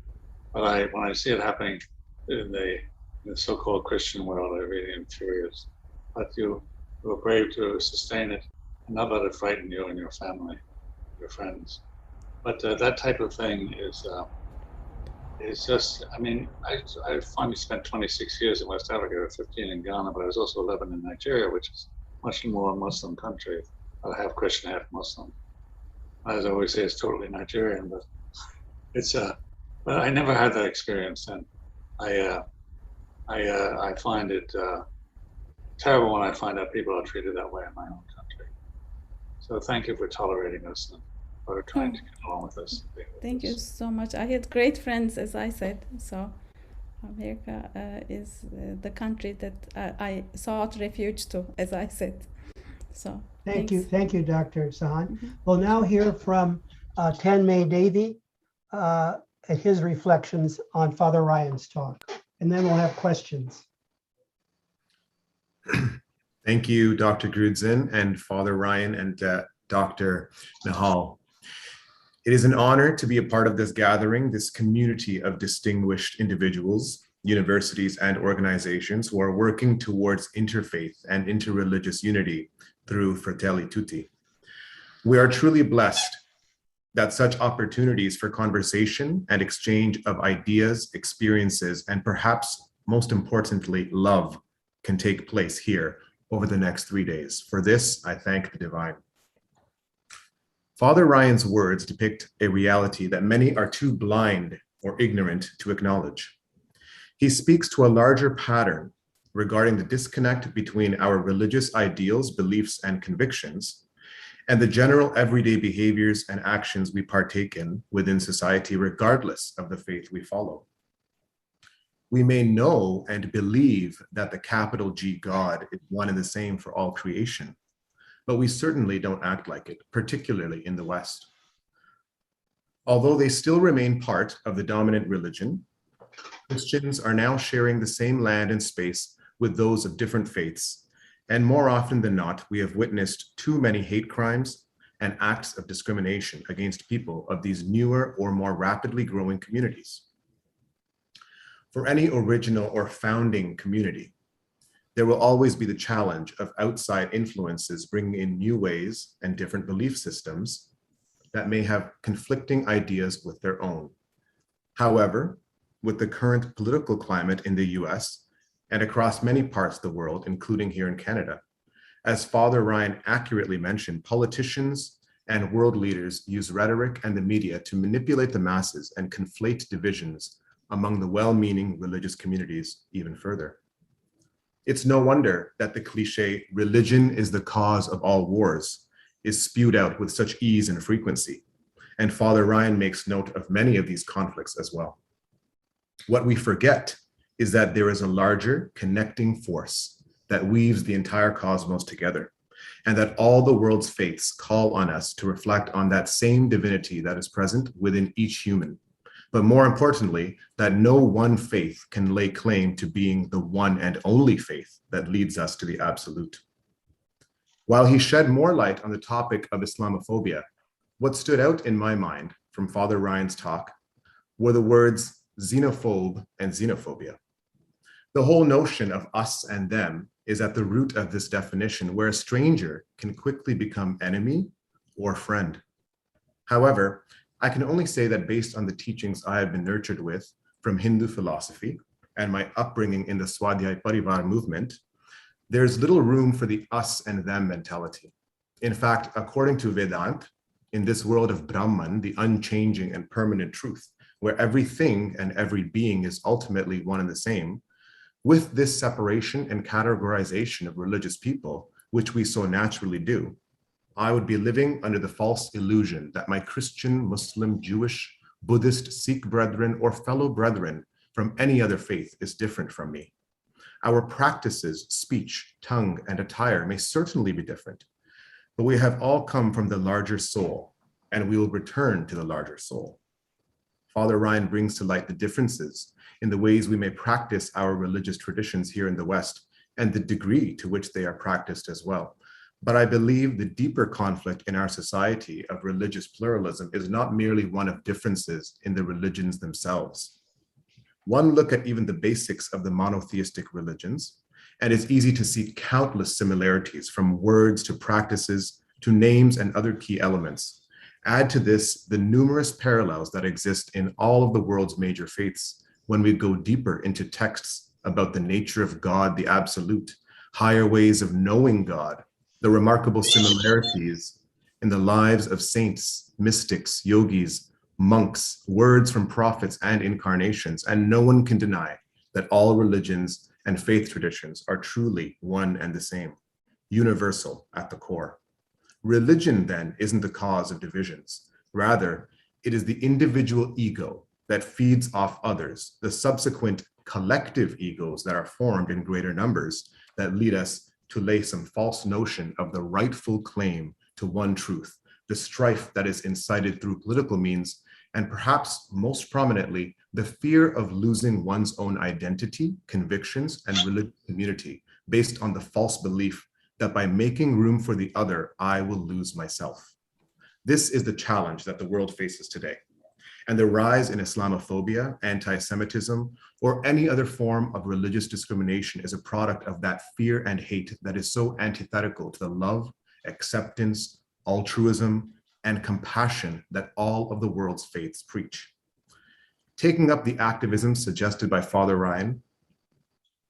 but when I see it happening in the so-called Christian world, I really am furious. But you were brave to sustain it and not let it frighten you and your family, your friends. But that type of thing is just, I mean, I finally spent 26 years in West Africa, 15 in Ghana, but I was also 11 in Nigeria, which is much more Muslim country, half Christian, half Muslim. As I always say, it's totally Nigerian, but it's but I never had that experience, and I find it terrible when I find out people are treated that way in my own country. So thank you for tolerating us and for trying to get along with us. Thank you so much. I had great friends, as I said. So America is the country that I sought refuge to, as I said. So Thank you, Dr. Sahan. Mhm. We'll now hear from Tanmay Devi at his reflections on Father Ryan's talk, and then we'll have questions. Thank you, Dr. Grudzen and Father Ryan and Dr. Nahal. It is an honor to be a part of this gathering, this community of distinguished individuals, universities, and organizations who are working towards interfaith and interreligious unity through Fratelli Tutti. We are truly blessed that such opportunities for conversation and exchange of ideas, experiences, and perhaps most importantly, love can take place here over the next 3 days. For this, I thank the divine. Father Ryan's words depict a reality that many are too blind or ignorant to acknowledge. He speaks to a larger pattern regarding the disconnect between our religious ideals, beliefs, and convictions, and the general everyday behaviors and actions we partake in within society, regardless of the faith we follow. We may know and believe that the capital G God is one and the same for all creation, but we certainly don't act like it, particularly in the West. Although they still remain part of the dominant religion, Christians are now sharing the same land and space with those of different faiths, and more often than not, we have witnessed too many hate crimes and acts of discrimination against people of these newer or more rapidly growing communities. For any original or founding community, there will always be the challenge of outside influences bringing in new ways and different belief systems that may have conflicting ideas with their own. However, with the current political climate in the US and across many parts of the world, including here in Canada, as Father Ryan accurately mentioned, politicians and world leaders use rhetoric and the media to manipulate the masses and conflate divisions among the well-meaning religious communities even further. It's no wonder that the cliche, religion is the cause of all wars, is spewed out with such ease and frequency. And Father Ryan makes note of many of these conflicts as well. What we forget is that there is a larger connecting force that weaves the entire cosmos together, and that all the world's faiths call on us to reflect on that same divinity that is present within each human. But more importantly, that no one faith can lay claim to being the one and only faith that leads us to the absolute. While he shed more light on the topic of Islamophobia, what stood out in my mind from Father Ryan's talk were the words xenophobe and xenophobia. The whole notion of us and them is at the root of this definition, where a stranger can quickly become enemy or friend. However, I can only say that based on the teachings I have been nurtured with from Hindu philosophy and my upbringing in the Swadhyay Parivar movement, there's little room for the us and them mentality. In fact, according to Vedanta, in this world of Brahman, the unchanging and permanent truth, where everything and every being is ultimately one and the same, with this separation and categorization of religious people, which we so naturally do, I would be living under the false illusion that my Christian, Muslim, Jewish, Buddhist, Sikh brethren, or fellow brethren from any other faith is different from me. Our practices, speech, tongue, and attire may certainly be different, but we have all come from the larger soul, and we will return to the larger soul. Father Ryan brings to light the differences in the ways we may practice our religious traditions here in the West and the degree to which they are practiced as well. But I believe the deeper conflict in our society of religious pluralism is not merely one of differences in the religions themselves. One look at even the basics of the monotheistic religions, and it's easy to see countless similarities from words to practices to names and other key elements. Add to this the numerous parallels that exist in all of the world's major faiths when we go deeper into texts about the nature of God, the absolute, higher ways of knowing God, the remarkable similarities in the lives of saints, mystics, yogis, monks, words from prophets and incarnations, and no one can deny that all religions and faith traditions are truly one and the same, universal at the core. Religion, then, isn't the cause of divisions. Rather, it is the individual ego that feeds off others, the subsequent collective egos that are formed in greater numbers that lead us to lay some false notion of the rightful claim to one truth, the strife that is incited through political means, and perhaps most prominently, the fear of losing one's own identity, convictions, and religious community based on the false belief that by making room for the other, I will lose myself. This is the challenge that the world faces today. And the rise in Islamophobia, anti-Semitism, or any other form of religious discrimination is a product of that fear and hate that is so antithetical to the love, acceptance, altruism, and compassion that all of the world's faiths preach. Taking up the activism suggested by Father Ryan,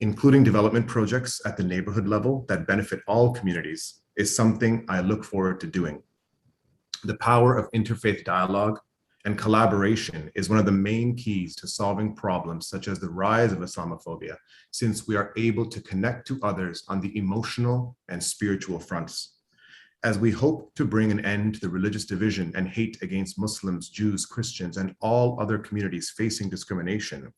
including development projects at the neighborhood level that benefit all communities, is something I look forward to doing. The power of interfaith dialogue and collaboration is one of the main keys to solving problems such as the rise of Islamophobia, since we are able to connect to others on the emotional and spiritual fronts. As we hope to bring an end to the religious division and hate against Muslims, Jews, Christians, and all other communities facing discrimination,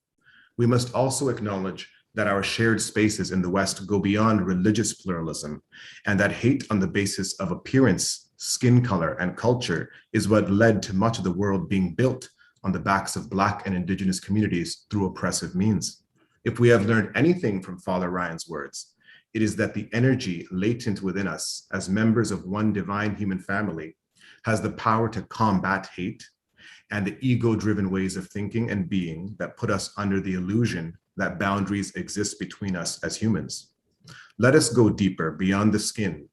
we must also acknowledge that our shared spaces in the West go beyond religious pluralism, and that hate on the basis of appearance, skin color, and culture is what led to much of the world being built on the backs of Black and Indigenous communities through oppressive means. If we have learned anything from Father Ryan's words, it is that the energy latent within us as members of one divine human family has the power to combat hate and the ego-driven ways of thinking and being that put us under the illusion that boundaries exist between us as humans. Let us go deeper beyond the skin,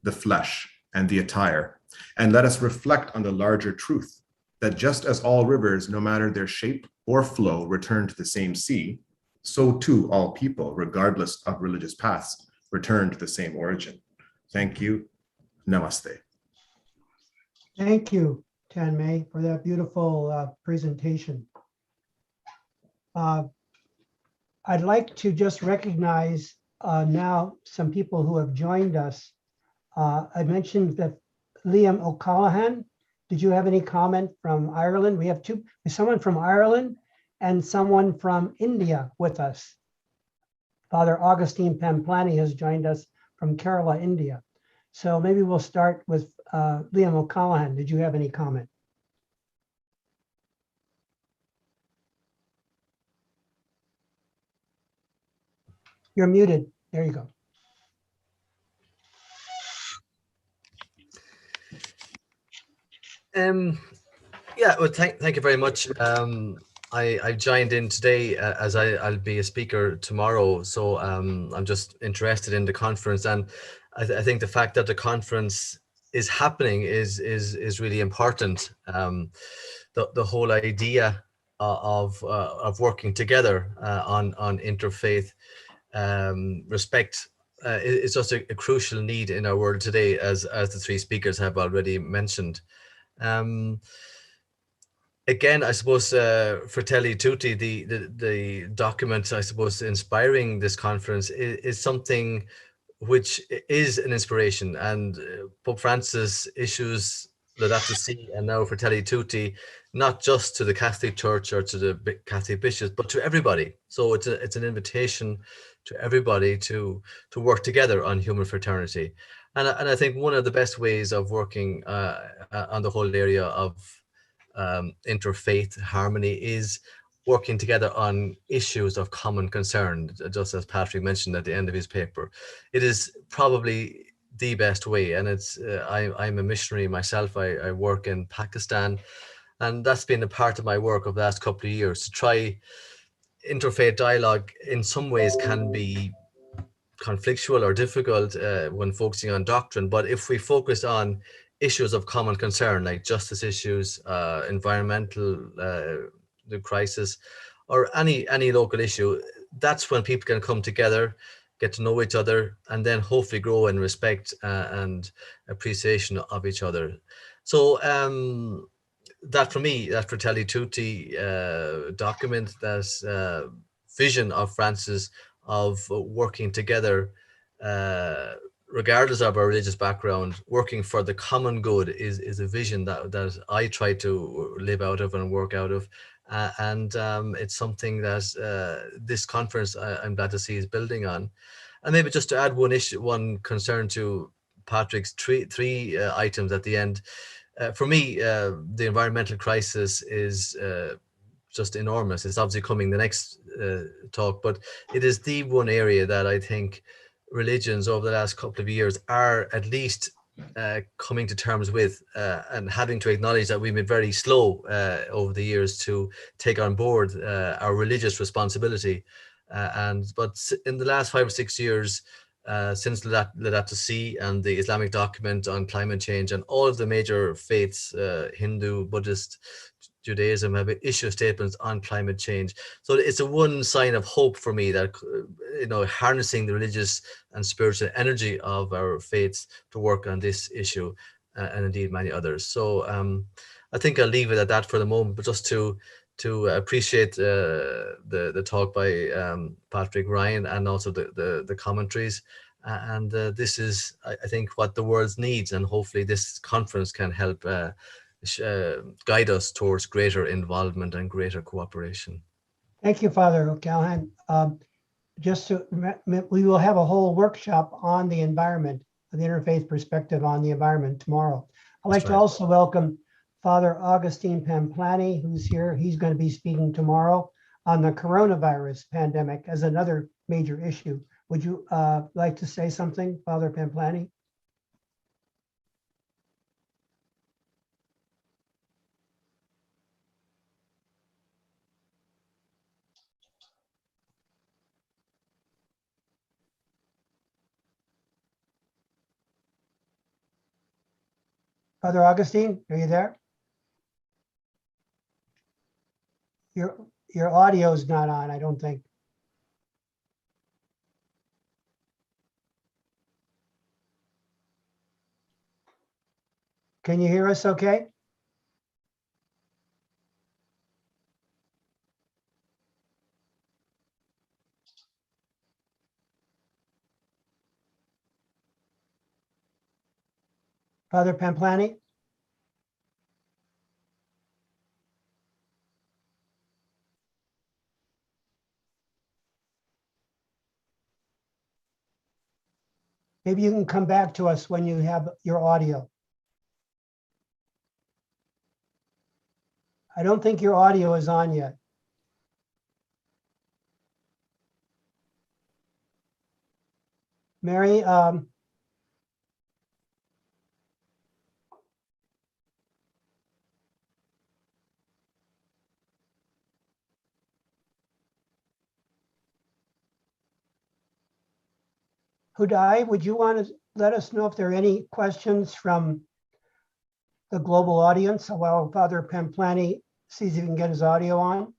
the flesh, and the attire, and let us reflect on the larger truth that just as all rivers, no matter their shape or flow, return to the same sea, so too all people, regardless of religious paths, return to the same origin. Thank you. Namaste. Thank you, Tanmay, for that beautiful presentation. I'd like to just recognize now some people who have joined us. I mentioned that Liam O'Callaghan. Did you have any comment from Ireland? We have someone from Ireland and someone from India with us. Father Augustine Pamplani has joined us from Kerala, India. So maybe we'll start with Liam O'Callaghan. Did you have any comment? You're muted. There you go. Yeah, well, thank you very much. I joined in today as I'll be a speaker tomorrow, so I'm just interested in the conference, and I think the fact that the conference is happening is really important. The whole idea of working together on interfaith respect is just a crucial need in our world today, as the three speakers have already mentioned. Again, I suppose Fratelli Tutti, the document, I suppose, inspiring this conference is something which is an inspiration, and Pope Francis issues Laudato Si and now Fratelli Tutti, not just to the Catholic Church or to the Catholic bishops, but to everybody. So it's an invitation to everybody to work together on human fraternity. And I think one of the best ways of working on the whole area of interfaith harmony is working together on issues of common concern, just as Patrick mentioned at the end of his paper. It is probably the best way, and it's I'm a missionary myself. I work in Pakistan, and that's been a part of my work over the last couple of years, to try. Interfaith dialogue in some ways can be conflictual or difficult when focusing on doctrine, but if we focus on issues of common concern like justice issues, environmental the crisis, or any local issue, that's when people can come together, get to know each other, and then hopefully grow in respect and appreciation of each other. So that for me, that Fratelli Tutti document, that vision of Francis of working together, regardless of our religious background, working for the common good is a vision that I try to live out of and work out of. And it's something that this conference, I'm glad to see, is building on. And maybe just to add one concern to Patrick's three items at the end. For me, the environmental crisis is just enormous. It's obviously coming the next talk, but it is the one area that I think religions over the last couple of years are at least coming to terms with, and having to acknowledge that we've been very slow over the years to take on board our religious responsibility. But in the last 5 or 6 years, since Laudato Si and the Islamic document on climate change, and all of the major faiths, Hindu, Buddhist, Judaism, have issued statements on climate change. So it's a one sign of hope for me that, harnessing the religious and spiritual energy of our faiths to work on this issue, and indeed many others. So I think I'll leave it at that for the moment, but just to appreciate the talk by Patrick, Ryan, and also the commentaries. And this is, I think, what the world needs, and hopefully this conference can help guide us towards greater involvement and greater cooperation. Thank you, Father O'Callaghan. We will have a whole workshop on the environment, the interfaith perspective on the environment tomorrow. I'd like to also welcome Father Augustine Pamplani, who's here. He's going to be speaking tomorrow on the coronavirus pandemic as another major issue. Would you like to say something, Father Pamplani? Father Augustine, are you there? Your audio is not on, I don't think. Can you hear us okay? Father Pamplani? Maybe you can come back to us when you have your audio. I don't think your audio is on yet. Mary, Hudai, would you want to let us know if there are any questions from the global audience while Father Pamplani sees if he can get his audio on?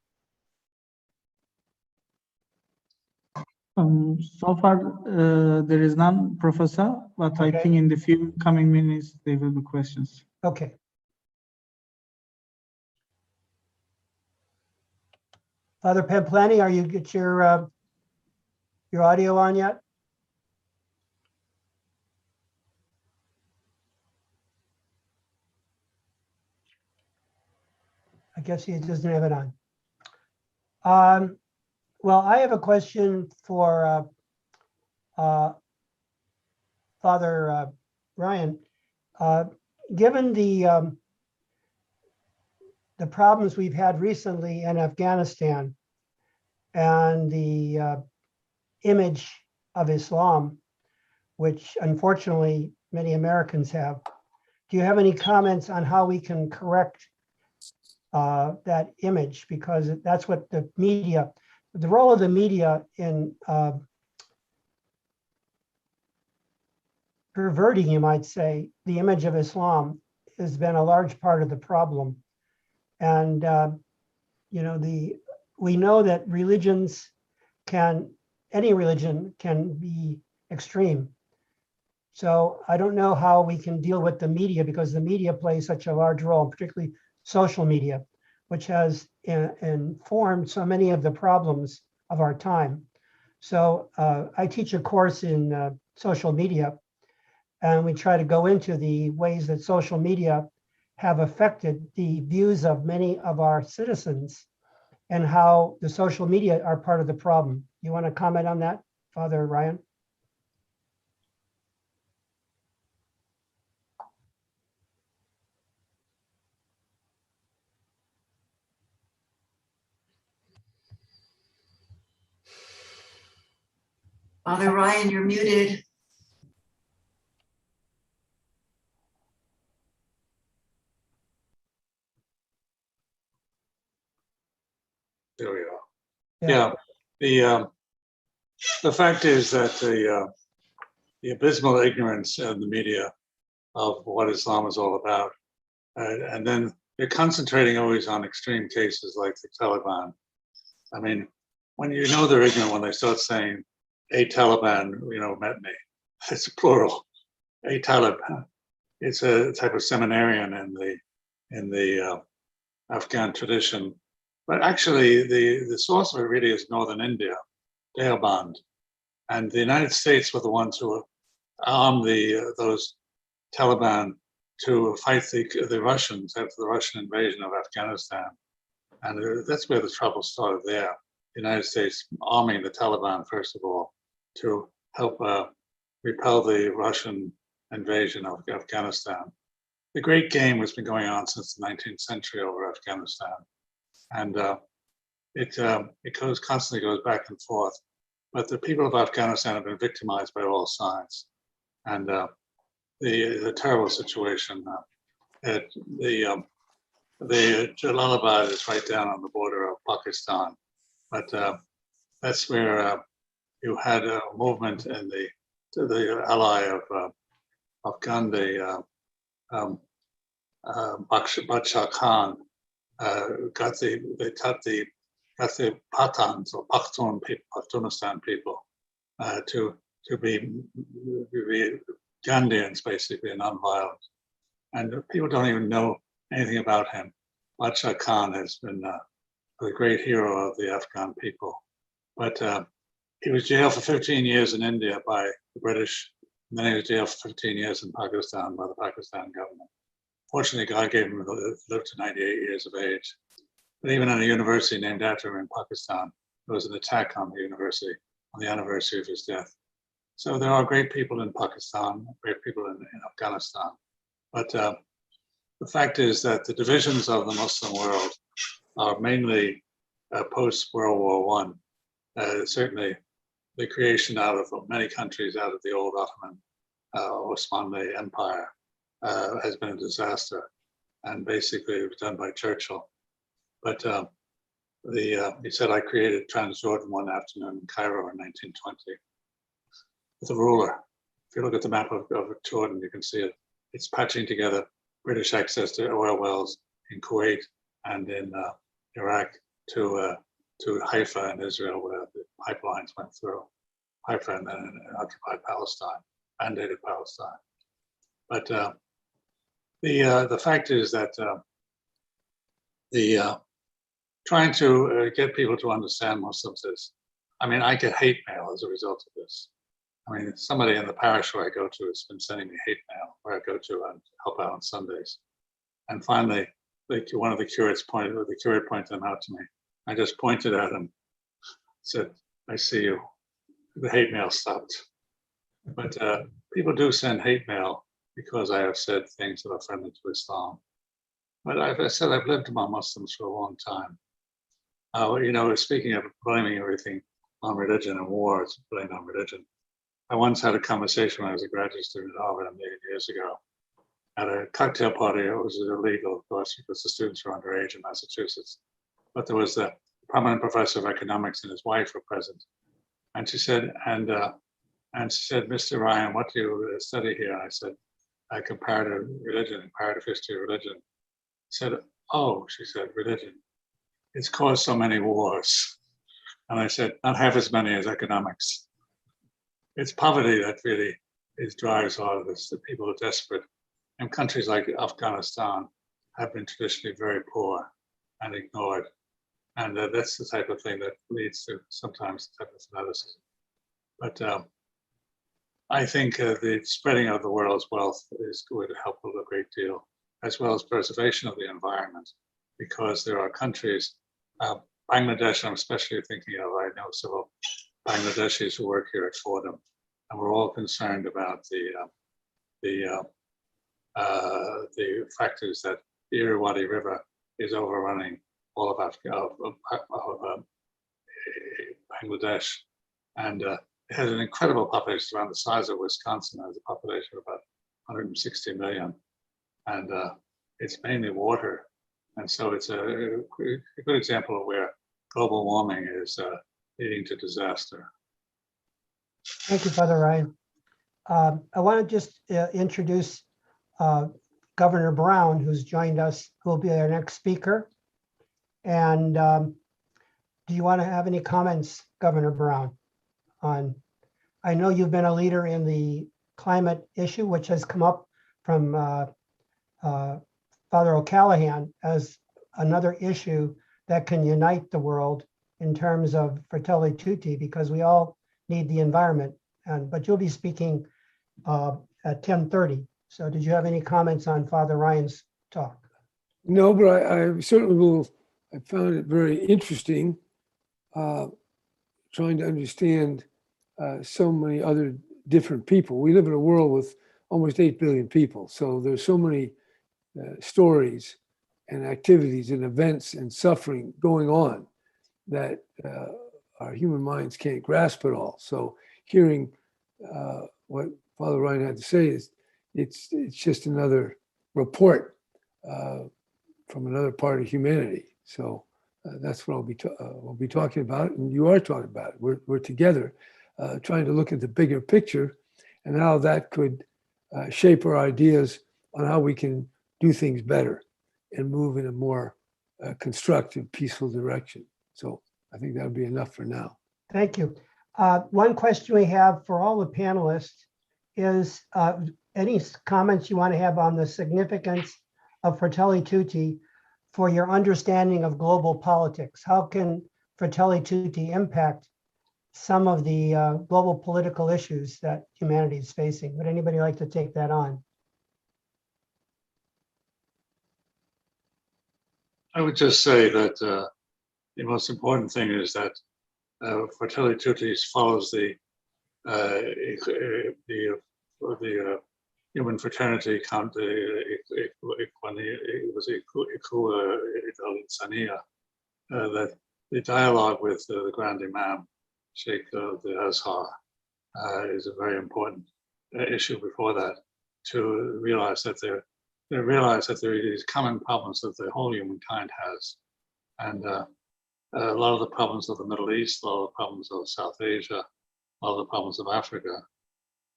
So far, there is none, Professor, but I think in the few coming minutes, there will be questions. Okay. Father Pamplani, are you get your audio on yet? I guess he doesn't have it on. Well, I have a question for Father Ryan. Given the the problems we've had recently in Afghanistan and the image of Islam, which unfortunately many Americans have. Do you have any comments on how we can correct that image? Because that's what the media, the role of the media in perverting, you might say, the image of Islam has been a large part of the problem. And, you know, we know that religions any religion can be extreme. So I don't know how we can deal with the media, because the media plays such a large role, particularly social media, which has informed so many of the problems of our time. So I teach a course in social media, and we try to go into the ways that social media have affected the views of many of our citizens and how the social media are part of the problem. You want to comment on that, Father Ryan? Father Ryan, you're muted. There we are. Yeah. The fact is that the abysmal ignorance of the media of what Islam is all about, and then they're concentrating always on extreme cases like the Taliban. I mean, when you know they're ignorant when they start saying a Taliban, you know, met me. It's plural. A Taliban. It's a type of seminarian in the Afghan tradition. But actually, the source of it really is northern India, Deoband. And the United States were the ones who armed those Taliban to fight the Russians after the Russian invasion of Afghanistan. And that's where the trouble started there. The United States arming the Taliban, first of all, to help repel the Russian invasion of Afghanistan. The great game has been going on since the 19th century over Afghanistan. And it constantly goes back and forth. But the people of Afghanistan have been victimized by all sides. And the terrible situation, the Jalalabad is right down on the border of Pakistan. But that's where you had a movement in the ally of Gandhi, Badshah Khan, got the Pathans or Pakhtunistan people to be Gandhians, basically, and nonviolent. And people don't even know anything about him. Badshah Khan has been the great hero of the Afghan people. But he was jailed for 15 years in India by the British, and then he was jailed for 15 years in Pakistan by the Pakistan government. Fortunately, God gave him to live to 98 years of age. But even at a university named after him in Pakistan, there was an attack on the university on the anniversary of his death. So there are great people in Pakistan, great people in Afghanistan. But the fact is that the divisions of the Muslim world are mainly post-World War I. Certainly the creation out of many countries out of the old Ottoman Osmanli Empire has been a disaster. And basically it was done by Churchill. But he said, I created Transjordan one afternoon in Cairo in 1920 with a ruler. If you look at the map of Jordan, you can see it. It's patching together British access to oil wells in Kuwait and in Iraq to Haifa in Israel, where the pipelines went through Haifa and then occupied Palestine, mandated Palestine. But the fact is that trying to get people to understand Muslims is, I mean, I get hate mail as a result of this. I mean, somebody in the parish where I go to has been sending me hate mail where I go to and help out on Sundays. And finally, one of the curates pointed them out to me. I just pointed at him, said, I see you. The hate mail stopped. But people do send hate mail because I have said things that are friendly to Islam. But I said I've lived among Muslims for a long time. Speaking of blaming everything on religion and wars, blame on religion. I once had a conversation when I was a graduate student at Harvard a million years ago at a cocktail party. It was illegal, of course, because the students were underage in Massachusetts. But there was a prominent professor of economics and his wife were present. And she said, Mr. Ryan, what do you study here? And I said, comparative religion, comparative history of religion. She said, oh, she said, religion. It's caused so many wars. And I said, not half as many as economics. It's poverty that really drives all of this. The people are desperate. And countries like Afghanistan have been traditionally very poor and ignored. And that's the type of thing that leads to sometimes the type of fanaticism. But I think the spreading of the world's wealth is going to help a great deal, as well as preservation of the environment, because there are countries, Bangladesh, I'm especially thinking of, I know several Bangladeshis who work here at Fordham, and we're all concerned about the factors that the Irrawaddy River is overrunning all of Bangladesh, and it has an incredible population around the size of Wisconsin. It has a population of about 160 million, and it's mainly water, and so it's a good example of where global warming is leading to disaster. Thank you, Father Ryan. I want to just introduce Governor Brown, who's joined us, who will be our next speaker. And do you want to have any comments, Governor Brown, on, I know you've been a leader in the climate issue, which has come up from Father O'Callaghan as another issue that can unite the world in terms of Fratelli Tutti, because we all need the environment. But you'll be speaking at 10:30. So did you have any comments on Father Ryan's talk? No, but I certainly will. I found it very interesting trying to understand so many other different people. We live in a world with almost 8 billion people. So there's so many stories and activities and events and suffering going on that our human minds can't grasp it all. So hearing what Father Ryan had to say is it's just another report from another part of humanity. So that's what we'll be talking about, and you are talking about it. We're together trying to look at the bigger picture and how that could shape our ideas on how we can do things better and move in a more constructive, peaceful direction. So I think that'll be enough for now. Thank you. One question we have for all the panelists is any comments you want to have on the significance of Fratelli Tutti for your understanding of global politics? How can Fratelli Tutti impact some of the global political issues that humanity is facing? Would anybody like to take that on? I would just say that the most important thing is that Fratelli Tutti follows the human fraternity, that the dialogue with the Grand Imam, Sheikh al-Azhar, is a very important issue before that, to realize that there are these common problems that the whole humankind has. And a lot of the problems of the Middle East, a lot of the problems of South Asia, a lot of the problems of Africa.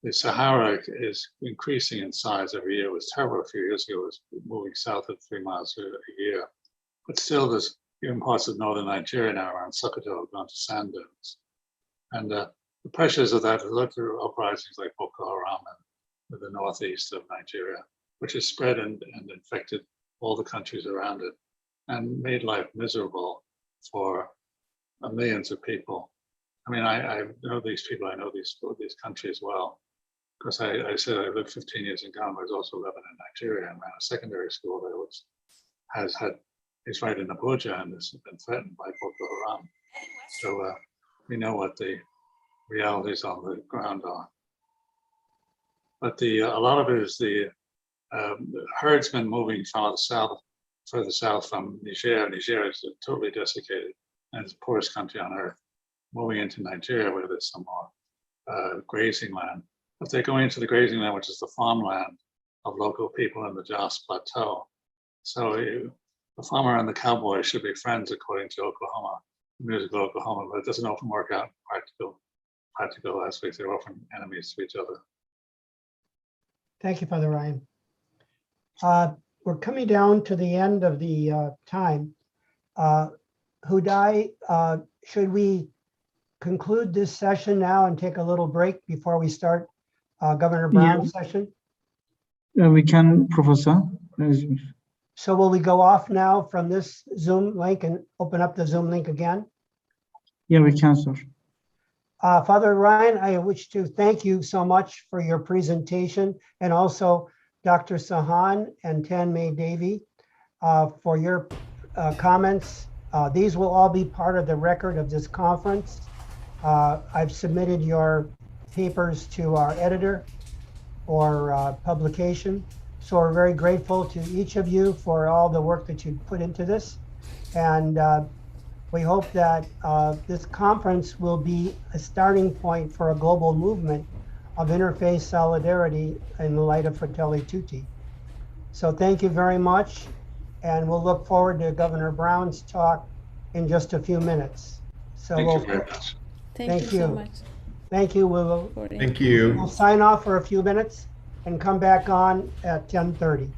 The Sahara is increasing in size every year. It was terrible a few years ago. It was moving south at 3 miles a year. But still, there's even parts of northern Nigeria now around Sokoto have gone to sand dunes. And the pressures of that led to uprisings like Boko Haram in the northeast of Nigeria, which has spread and infected all the countries around it and made life miserable for millions of people. I mean, I know these people, I know these countries well, because I said I lived 15 years in Ghana, but I was also living in Nigeria and ran a secondary school that is right in Abuja and has been threatened by Boko Haram. So we know what the realities on the ground are. But a lot of it is the herdsmen moving farther south further south from Niger. Niger is totally desiccated and it's the poorest country on earth. Moving into Nigeria where there's some more grazing land. If they're going into the grazing land, which is the farmland of local people in the Jos Plateau. So the farmer and the cowboy should be friends according to Oklahoma, musical Oklahoma, but it doesn't often work out practical aspects. They're often enemies to each other. Thank you, Father Ryan. We're coming down to the end of the time. Hudai, should we conclude this session now and take a little break before we start Governor Brown's session? We can, Professor. So will we go off now from this Zoom link and open up the Zoom link again? Yeah, we can, sir. Father Ryan, I wish to thank you so much for your presentation, and also Dr. Sahan and Tanmay Devi for your comments. These will all be part of the record of this conference. I've submitted your papers to our editor for publication. So we're very grateful to each of you for all the work that you put into this. And we hope that this conference will be a starting point for a global movement of interfaith solidarity in the light of Fratelli Tutti. So thank you very much. And we'll look forward to Governor Brown's talk in just a few minutes. So Thank you very much. Thank you so much. Thank you. We'll Thank you. sign off for a few minutes and come back on at 10:30.